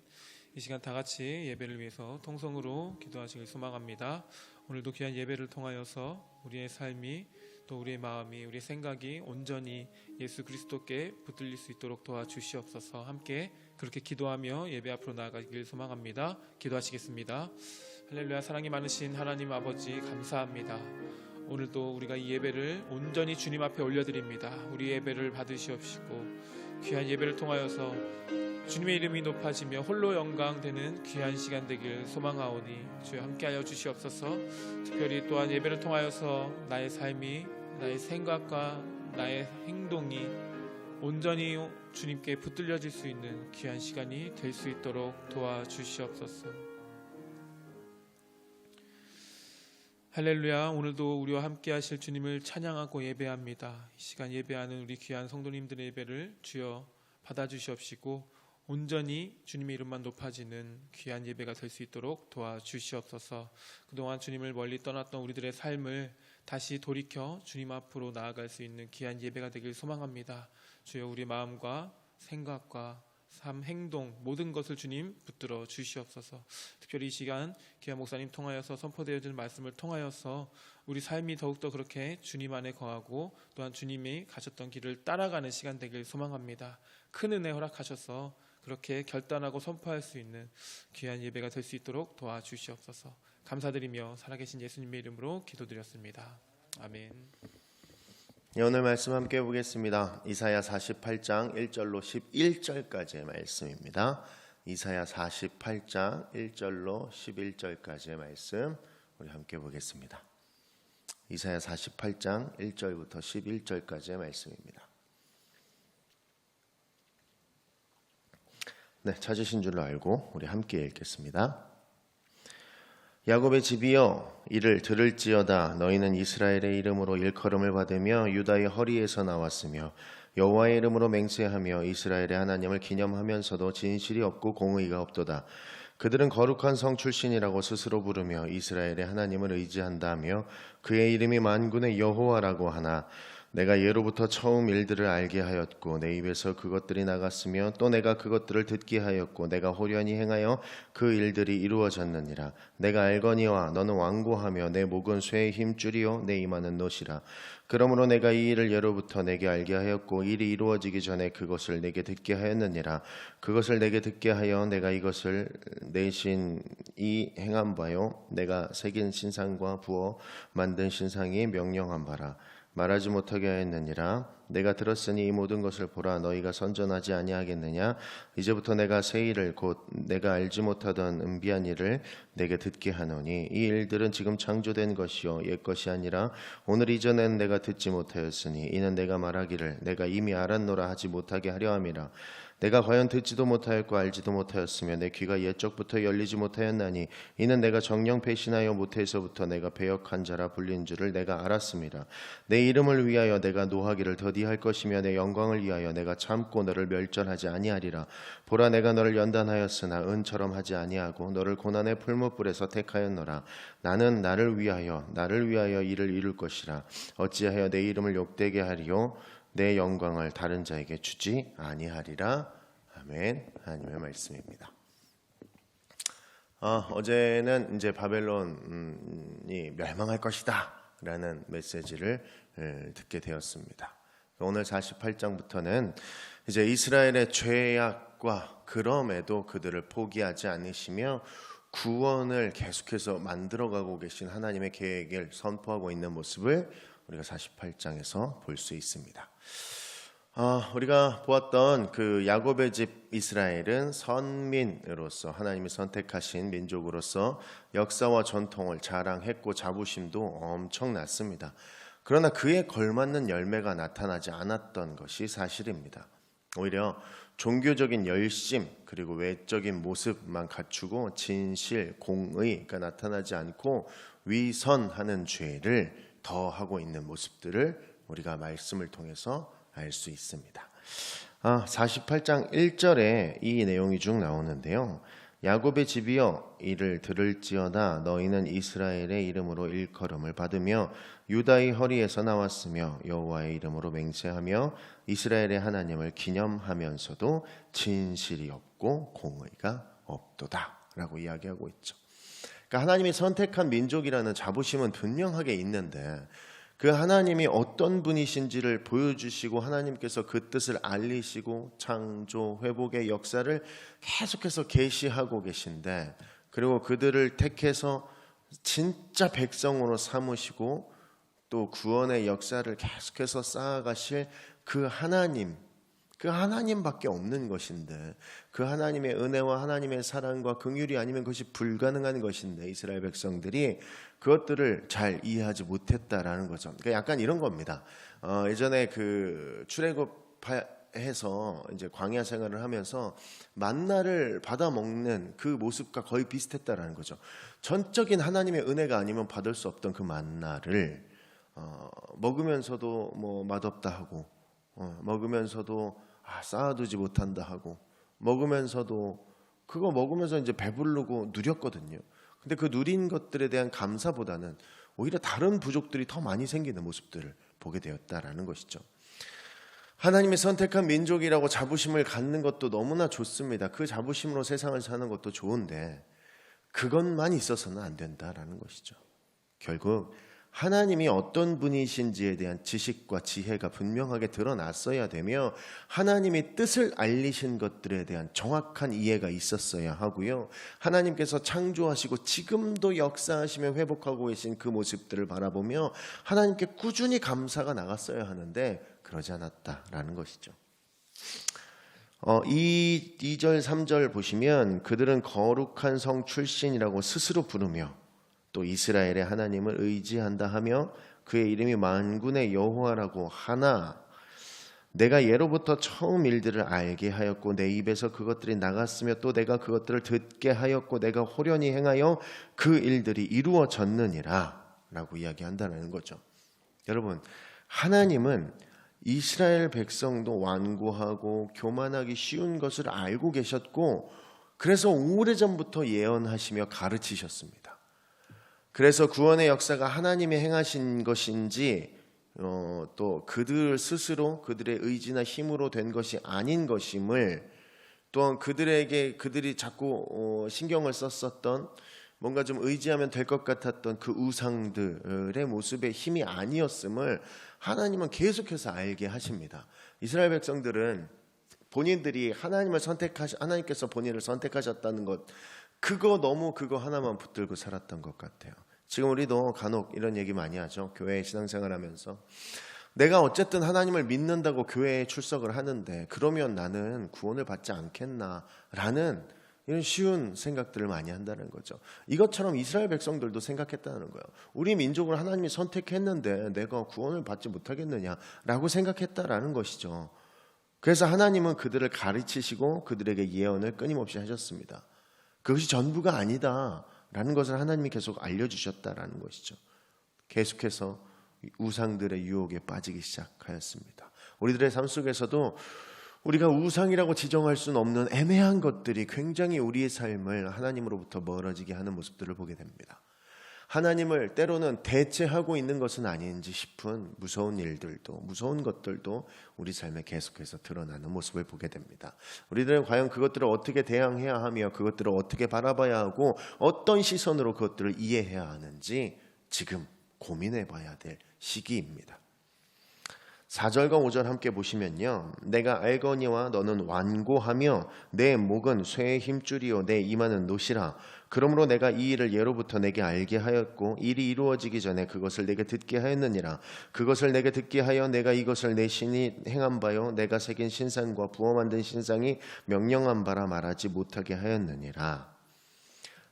이 시간 다 같이 예배를 위해서 통성으로 기도하시길 소망합니다. 오늘도 귀한 예배를 통하여서 우리의 삶이 또 우리의 마음이 우리의 생각이 온전히 예수 그리스도께 붙들릴 수 있도록 도와주시옵소서. 함께 그렇게 기도하며 예배 앞으로 나아가길 소망합니다. 기도하시겠습니다. 할렐루야. 사랑이 많으신 하나님 아버지 감사합니다. 오늘도 우리가 이 예배를 온전히 주님 앞에 올려드립니다. 우리 예배를 받으시옵시고 귀한 예배를 통하여서 주님의 이름이 높아지며 홀로 영광되는 귀한 시간 되길 소망하오니 주여 함께하여 주시옵소서. 특별히 또한 예배를 통하여서 나의 삶이 나의 생각과 나의 행동이 온전히 주님께 붙들려질 수 있는 귀한 시간이 될 수 있도록 도와주시옵소서. 할렐루야. 오늘도 우리와 함께 하실 주님을 찬양하고 예배합니다. 이 시간 예배하는 우리 귀한 성도님들의 예배를 주여 받아주시옵시고 온전히 주님의 이름만 높아지는 귀한 예배가 될 수 있도록 도와주시옵소서. 그동안 주님을 멀리 떠났던 우리들의 삶을 다시 돌이켜 주님 앞으로 나아갈 수 있는 귀한 예배가 되길 소망합니다. 주여 우리 마음과 생각과 삶, 행동 모든 것을 주님 붙들어 주시옵소서. 특별히 이 시간 귀한 목사님 통하여서 선포되어진 말씀을 통하여서 우리 삶이 더욱더 그렇게 주님 안에 거하고 또한 주님이 가셨던 길을 따라가는 시간 되길 소망합니다. 큰 은혜 허락하셔서 그렇게 결단하고 선포할 수 있는 귀한 예배가 될 수 있도록 도와주시옵소서. 감사드리며 살아계신 예수님의 이름으로 기도드렸습니다. 아멘. 오늘 말씀 함께 보겠습니다. 이사야 48장 1절로 11절까지의 말씀입니다. 이사야 48장 1절로 11절까지의 말씀 우리 함께 보겠습니다. 이사야 48장 1절부터 11절까지의 말씀입니다. 네, 찾으신 줄로 알고 우리 함께 읽겠습니다. 야곱의 집이여 이를 들을지어다. 너희는 이스라엘의 이름으로 일컬음을 받으며 유다의 허리에서 나왔으며 여호와의 이름으로 맹세하며 이스라엘의 하나님을 기념하면서도 진실이 없고 공의가 없도다. 그들은 거룩한 성 출신이라고 스스로 부르며 이스라엘의 하나님을 의지한다며 그의 이름이 만군의 여호와라고 하나 내가 예로부터 처음 일들을 알게 하였고 내 입에서 그것들이 나갔으며 또 내가 그것들을 듣게 하였고 내가 호련히 행하여 그 일들이 이루어졌느니라. 내가 알거니와 너는 완고하며 내 목은 쇠의 힘줄이요 내 이마는 노시라. 그러므로 내가 이 일을 예로부터 내게 알게 하였고 일이 이루어지기 전에 그것을 내게 듣게 하였느니라. 그것을 내게 듣게 하여 내가 이것을 내 신이 행한 바요 내가 새긴 신상과 부어 만든 신상이 명령한 바라. 말하지 못하게 하였느니라. 내가 들었으니 이 모든 것을 보라. 너희가 선전하지 아니하겠느냐. 이제부터 내가 새 일을 곧 내가 알지 못하던 은비한 일을 내게 듣게 하노니 이 일들은 지금 창조된 것이요 옛 것이 아니라 오늘 이전엔 내가 듣지 못하였으니 이는 내가 말하기를 내가 이미 알았노라 하지 못하게 하려 함이라. 내가 과연 듣지도 못하였고 알지도 못하였으며 내 귀가 옛적부터 열리지 못하였나니 이는 내가 정령 배신하여 모태에서부터 내가 배역한 자라 불린 줄을 내가 알았습니다. 내 이름을 위하여 내가 노하기를 더디할 것이며 내 영광을 위하여 내가 참고 너를 멸절하지 아니하리라. 보라 내가 너를 연단하였으나 은처럼 하지 아니하고 너를 고난의 풀무불에서 택하였노라. 나는 나를 위하여 이를 이룰 것이라. 어찌하여 내 이름을 욕되게 하리요 내 영광을 다른 자에게 주지 아니하리라. 아멘. 하나님의 말씀입니다. 어제는 이제 바벨론이 멸망할 것이다 라는 메시지를 듣게 되었습니다. 오늘 48장부터는 이제 이스라엘의 죄악과 그럼에도 그들을 포기하지 않으시며 구원을 계속해서 만들어가고 계신 하나님의 계획을 선포하고 있는 모습을 우리가 48장에서 볼 수 있습니다. 우리가 보았던 그 야곱의 집 이스라엘은 선민으로서 하나님이 선택하신 민족으로서 역사와 전통을 자랑했고 자부심도 엄청났습니다. 그러나 그에 걸맞는 열매가 나타나지 않았던 것이 사실입니다. 오히려 종교적인 열심 그리고 외적인 모습만 갖추고 진실, 공의가 나타나지 않고 위선하는 죄를 더하고 있는 모습들을 우리가 말씀을 통해서 알 수 있습니다. 48장 1절에 이 내용이 쭉 나오는데요. 야곱의 집이여 이를 들을지어다 너희는 이스라엘의 이름으로 일컬음을 받으며 유다의 허리에서 나왔으며 여호와의 이름으로 맹세하며 이스라엘의 하나님을 기념하면서도 진실이 없고 공의가 없도다 라고 이야기하고 있죠. 그러니까 하나님이 선택한 민족이라는 자부심은 분명하게 있는데 그 하나님이 어떤 분이신지를 보여주시고 하나님께서 그 뜻을 알리시고 창조, 회복의 역사를 계속해서 계시하고 계신데 그리고 그들을 택해서 진짜 백성으로 삼으시고 또 구원의 역사를 계속해서 쌓아가실 그 하나님밖에 없는 것인데 그 하나님의 은혜와 하나님의 사랑과 긍휼이 아니면 그것이 불가능한 것인데 이스라엘 백성들이 그것들을 잘 이해하지 못했다라는 거죠. 그러니까 약간 이런 겁니다. 예전에 그 출애굽해서 이제 광야 생활을 하면서 만나를 받아 먹는 그 모습과 거의 비슷했다라는 거죠. 전적인 하나님의 은혜가 아니면 받을 수 없던 그 만나를 먹으면서도 뭐 맛없다 하고 먹으면서도 쌓아두지 못한다 하고 먹으면서도 그거 먹으면서 이제 배부르고 누렸거든요. 근데 그 누린 것들에 대한 감사보다는 오히려 다른 부족들이 더 많이 생기는 모습들을 보게 되었다라는 것이죠. 하나님이 선택한 민족이라고 자부심을 갖는 것도 너무나 좋습니다. 그 자부심으로 세상을 사는 것도 좋은데 그것만 있어서는 안 된다라는 것이죠. 결국 하나님이 어떤 분이신지에 대한 지식과 지혜가 분명하게 드러났어야 되며 하나님이 뜻을 알리신 것들에 대한 정확한 이해가 있었어야 하고요. 하나님께서 창조하시고 지금도 역사하시며 회복하고 계신 그 모습들을 바라보며 하나님께 꾸준히 감사가 나갔어야 하는데 그러지 않았다라는 것이죠. 2절 3절 보시면 그들은 거룩한 성 출신이라고 스스로 부르며 또 이스라엘의 하나님을 의지한다 하며 그의 이름이 만군의 여호와라고 하나 내가 예로부터 처음 일들을 알게 하였고 내 입에서 그것들이 나갔으며 또 내가 그것들을 듣게 하였고 내가 호련히 행하여 그 일들이 이루어졌느니라 라고 이야기한다는 거죠. 여러분, 하나님은 이스라엘 백성도 완고하고 교만하기 쉬운 것을 알고 계셨고 그래서 오래전부터 예언하시며 가르치셨습니다. 그래서 구원의 역사가 하나님이 행하신 것인지 또 그들 스스로 그들의 의지나 힘으로 된 것이 아닌 것임을 또한 그들이 자꾸 신경을 썼었던 뭔가 좀 의지하면 될 것 같았던 그 우상들의 모습의 힘이 아니었음을 하나님은 계속해서 알게 하십니다. 이스라엘 백성들은 본인들이 하나님께서 본인을 선택하셨다는 것 그거 하나만 붙들고 살았던 것 같아요. 지금 우리도 간혹 이런 얘기 많이 하죠. 교회 신앙생활하면서 내가 어쨌든 하나님을 믿는다고 교회에 출석을 하는데 그러면 나는 구원을 받지 않겠나라는 이런 쉬운 생각들을 많이 한다는 거죠. 이것처럼 이스라엘 백성들도 생각했다는 거예요. 우리 민족을 하나님이 선택했는데 내가 구원을 받지 못하겠느냐라고 생각했다라는 것이죠. 그래서 하나님은 그들을 가르치시고 그들에게 예언을 끊임없이 하셨습니다. 그것이 전부가 아니다라는 것을 하나님이 계속 알려주셨다라는 것이죠. 계속해서 우상들의 유혹에 빠지기 시작하였습니다. 우리들의 삶 속에서도 우리가 우상이라고 지정할 수는 없는 애매한 것들이 굉장히 우리의 삶을 하나님으로부터 멀어지게 하는 모습들을 보게 됩니다. 하나님을 때로는 대체하고 있는 것은 아닌지 싶은 무서운 일들도 무서운 것들도 우리 삶에 계속해서 드러나는 모습을 보게 됩니다. 우리들은 과연 그것들을 어떻게 대항해야 하며 그것들을 어떻게 바라봐야 하고 어떤 시선으로 그것들을 이해해야 하는지 지금 고민해 봐야 될 시기입니다. 4절과 5절 함께 보시면요. 내가 알거니와 너는 완고하며 내 목은 쇠의 힘줄이요 내 이마는 노시라. 그러므로 내가 이 일을 예로부터 내게 알게 하였고 일이 이루어지기 전에 그것을 내게 듣게 하였느니라. 그것을 내게 듣게 하여 내가 이것을 내 신이 행한 바요 내가 새긴 신상과 부어 만든 신상이 명령한 바라 말하지 못하게 하였느니라.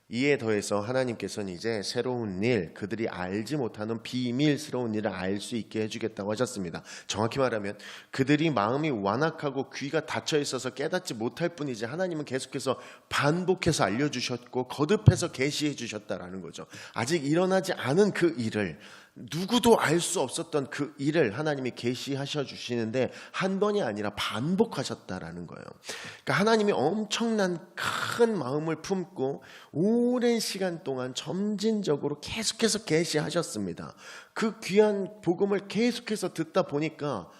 이에 더해서 하나님께서는 이제 새로운 일, 그들이 알지 못하는 비밀스러운 일을 알 수 있게 해주겠다고 하셨습니다. 정확히 말하면 그들이 마음이 완악하고 귀가 닫혀 있어서 깨닫지 못할 뿐이지 하나님은 계속해서 반복해서 알려주셨고 거듭해서 계시해 주셨다라는 거죠. 아직 일어나지 않은 그 일을, 누구도 알 수 없었던 그 일을 하나님이 계시하셔 주시는데 한 번이 아니라 반복하셨다라는 거예요. 그러니까 하나님이 엄청난 큰 마음을 품고 오랜 시간 동안 점진적으로 계속해서 계시하셨습니다. 그 귀한 복음을 계속해서 듣다 보니까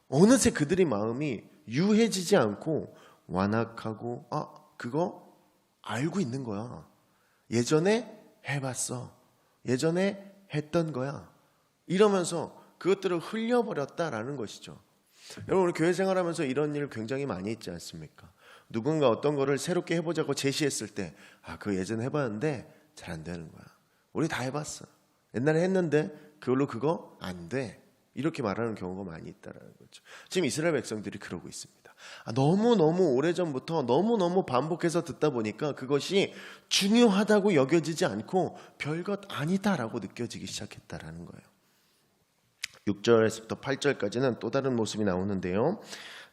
어느새 그들의 마음이 유해지지 않고 완악하고 그거 알고 있는 거야. 예전에 해봤어. 예전에 했던 거야. 이러면서 그것들을 흘려버렸다라는 것이죠. 여러분 우리 교회 생활하면서 이런 일 굉장히 많이 있지 않습니까? 누군가 어떤 거를 새롭게 해보자고 제시했을 때 그거 예전에 해봤는데 잘 안 되는 거야. 우리 다 해봤어. 옛날에 했는데 그걸로 그거 안 돼. 이렇게 말하는 경우가 많이 있다라는 거죠. 지금 이스라엘 백성들이 그러고 있습니다. 너무너무 오래전부터 너무너무 반복해서 듣다 보니까 그것이 중요하다고 여겨지지 않고 별것 아니다라고 느껴지기 시작했다라는 거예요. 6절에서부터 8절까지는 또 다른 모습이 나오는데요.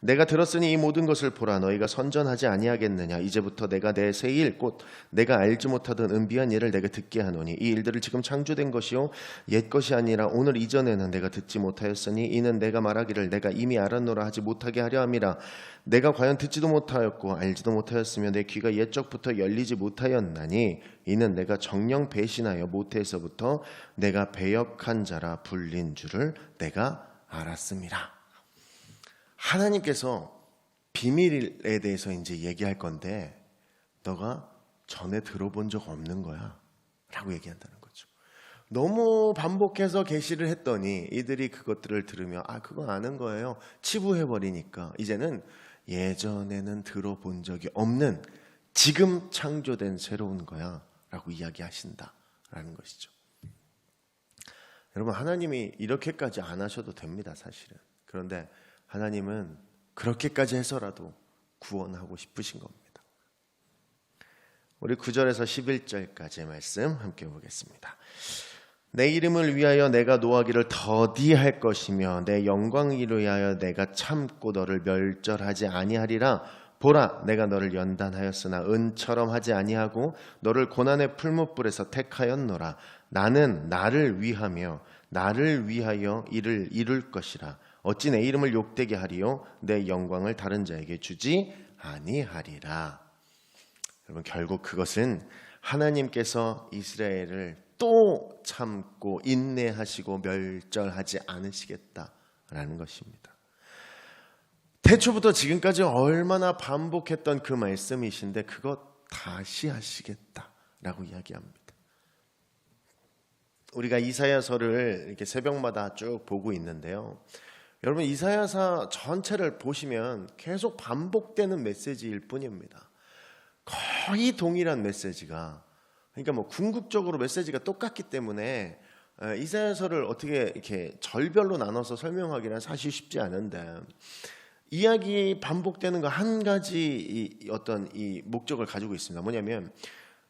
내가 들었으니 이 모든 것을 보라. 너희가 선전하지 아니하겠느냐. 이제부터 내가 내 새 일 곧 내가 알지 못하던 은비한 일을 내게 듣게 하노니 이 일들을 지금 창조된 것이요 옛 것이 아니라 오늘 이전에는 내가 듣지 못하였으니 이는 내가 말하기를 내가 이미 알았노라 하지 못하게 하려 함이라. 내가 과연 듣지도 못하였고 알지도 못하였으며 내 귀가 옛적부터 열리지 못하였나니 이는 내가 정령 배신하여 모태에서부터 내가 배역한 자라 불린 줄을 내가 알았음이라. 하나님께서 비밀에 대해서 이제 얘기할 건데 너가 전에 들어본 적 없는 거야 라고 얘기한다는 거죠. 너무 반복해서 계시를 했더니 이들이 그것들을 들으며 그거 아는 거예요 치부해버리니까 이제는 예전에는 들어본 적이 없는 지금 창조된 새로운 거야 라고 이야기하신다라는 것이죠. 여러분 하나님이 이렇게까지 안 하셔도 됩니다 사실은. 그런데 하나님은 그렇게까지 해서라도 구원하고 싶으신 겁니다. 우리 9절에서 11절까지의 말씀 함께 보겠습니다. 내 이름을 위하여 내가 노하기를 더디할 것이며 내 영광을 위하여 내가 참고 너를 멸절하지 아니하리라. 보라 내가 너를 연단하였으나 은처럼 하지 아니하고 너를 고난의 풀무불에서 택하였노라. 나는 나를 위하며 나를 위하여 이를 이룰 것이라. 어찌 내 이름을 욕되게 하리요 내 영광을 다른 자에게 주지 아니하리라. 여러분 결국 그것은 하나님께서 이스라엘을 또 참고 인내하시고 멸절하지 않으시겠다라는 것입니다. 태초부터 지금까지 얼마나 반복했던 그 말씀이신데 그것 다시 하시겠다라고 이야기합니다. 우리가 이사야서를 이렇게 새벽마다 쭉 보고 있는데요. 여러분 이사야서 전체를 보시면 계속 반복되는 메시지일 뿐입니다. 거의 동일한 메시지가, 그러니까 뭐 궁극적으로 메시지가 똑같기 때문에 이사야서를 어떻게 이렇게 절별로 나눠서 설명하기는 사실 쉽지 않은데 이야기 반복되는 거 한 가지 어떤 이 목적을 가지고 있습니다. 뭐냐면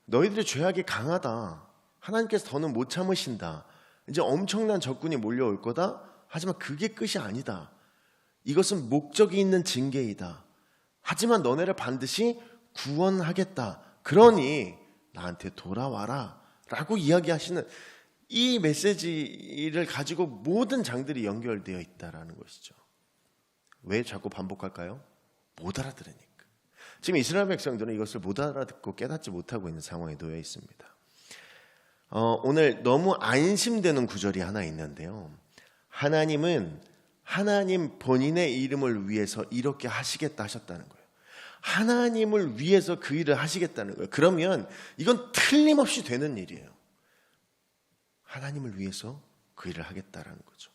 너희들의 죄악이 강하다. 하나님께서 더는 못 참으신다. 이제 엄청난 적군이 몰려올 거다. 하지만 그게 끝이 아니다. 이것은 목적이 있는 징계이다. 하지만 너네를 반드시 구원하겠다. 그러니 나한테 돌아와라 라고 이야기하시는 이 메시지를 가지고 모든 장들이 연결되어 있다는 것이죠. 왜 자꾸 반복할까요? 못 알아들으니까. 지금 이스라엘 백성들은 이것을 못 알아듣고 깨닫지 못하고 있는 상황에 놓여 있습니다. 오늘 너무 안심되는 구절이 하나 있는데요. 하나님은 하나님 본인의 이름을 위해서 이렇게 하시겠다 하셨다는 거예요. 하나님을 위해서 그 일을 하시겠다는 거예요. 그러면 이건 틀림없이 되는 일이에요. 하나님을 위해서 그 일을 하겠다라는 거죠.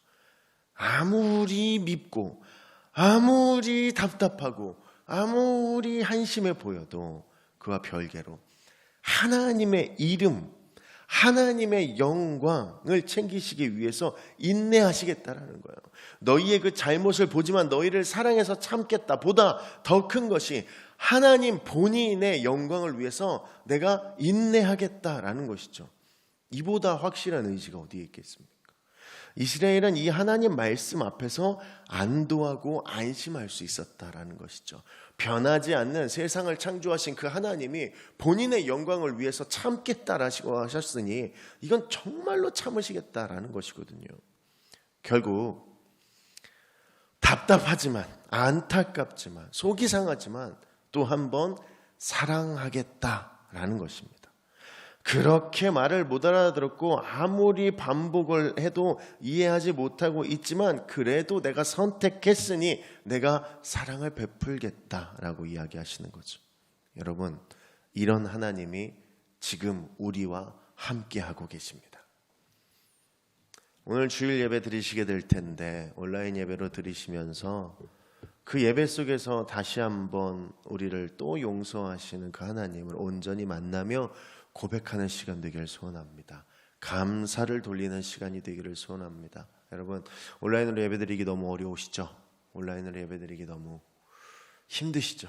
아무리 밉고 아무리 답답하고 아무리 한심해 보여도 그와 별개로 하나님의 이름, 하나님의 영광을 챙기시기 위해서 인내하시겠다라는 거예요. 너희의 그 잘못을 보지만 너희를 사랑해서 참겠다 보다 더 큰 것이 하나님 본인의 영광을 위해서 내가 인내하겠다라는 것이죠. 이보다 확실한 의지가 어디에 있겠습니까? 이스라엘은 이 하나님 말씀 앞에서 안도하고 안심할 수 있었다라는 것이죠. 변하지 않는 세상을 창조하신 그 하나님이 본인의 영광을 위해서 참겠다라고 하셨으니 이건 정말로 참으시겠다라는 것이거든요. 결국 답답하지만 안타깝지만 속이 상하지만 또 한 번 사랑하겠다라는 것입니다. 그렇게 말을 못 알아들었고 아무리 반복을 해도 이해하지 못하고 있지만 그래도 내가 선택했으니 내가 사랑을 베풀겠다라고 이야기하시는 거죠. 여러분, 이런 하나님이 지금 우리와 함께하고 계십니다. 오늘 주일 예배 드리시게 될 텐데 온라인 예배로 드리시면서 그 예배 속에서 다시 한번 우리를 또 용서하시는 그 하나님을 온전히 만나며 고백하는 시간 되기를 소원합니다. 감사를 돌리는 시간이 되기를 소원합니다. 여러분, 온라인으로 예배드리기 너무 어려우시죠? 온라인으로 예배드리기 너무 힘드시죠?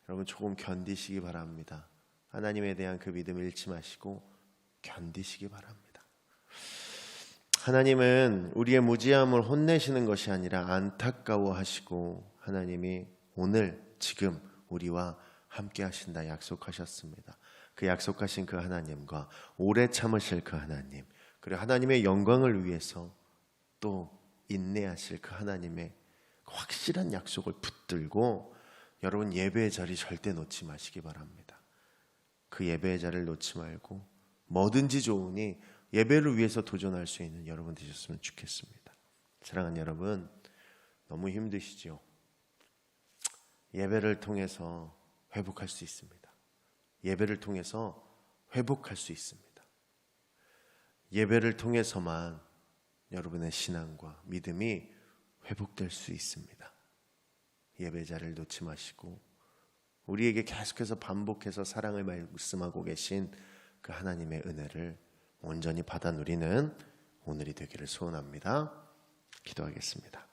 여러분, 조금 견디시기 바랍니다. 하나님에 대한 그 믿음 잃지 마시고 견디시기 바랍니다. 하나님은 우리의 무지함을 혼내시는 것이 아니라 안타까워하시고 하나님이 오늘 지금 우리와 함께 하신다 약속하셨습니다. 그 약속하신 그 하나님과 오래 참으실 그 하나님, 그리고 하나님의 영광을 위해서 또 인내하실 그 하나님의 확실한 약속을 붙들고 여러분 예배의 자리 절대 놓지 마시기 바랍니다. 그 예배의 자리를 놓지 말고 뭐든지 좋으니 예배를 위해서 도전할 수 있는 여러분 되셨으면 좋겠습니다. 사랑하는 여러분, 너무 힘드시죠? 예배를 통해서 회복할 수 있습니다. 예배를 통해서 회복할 수 있습니다. 예배를 통해서만 여러분의 신앙과 믿음이 회복될 수 있습니다. 예배자를 놓지 마시고 우리에게 계속해서 반복해서 사랑을 말씀하고 계신 그 하나님의 은혜를 온전히 받아 누리는 오늘이 되기를 소원합니다. 기도하겠습니다.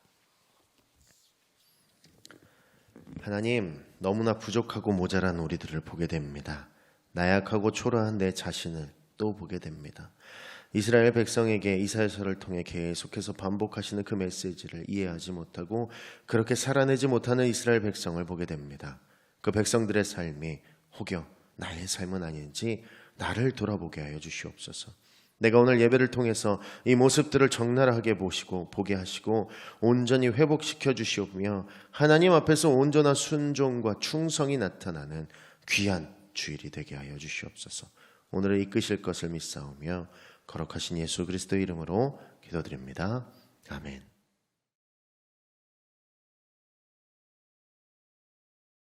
하나님, 너무나 부족하고 모자란 우리들을 보게 됩니다. 나약하고 초라한 내 자신을 또 보게 됩니다. 이스라엘 백성에게 이사야서를 통해 계속해서 반복하시는 그 메시지를 이해하지 못하고 그렇게 살아내지 못하는 이스라엘 백성을 보게 됩니다. 그 백성들의 삶이 혹여 나의 삶은 아닌지 나를 돌아보게 하여 주시옵소서. 내가 오늘 예배를 통해서 이 모습들을 적나라하게 보게 하시고 온전히 회복시켜 주시오며 하나님 앞에서 온전한 순종과 충성이 나타나는 귀한 주일이 되게 하여 주시옵소서. 오늘을 이끄실 것을 믿사오며 거룩하신 예수 그리스도의 이름으로 기도드립니다. 아멘.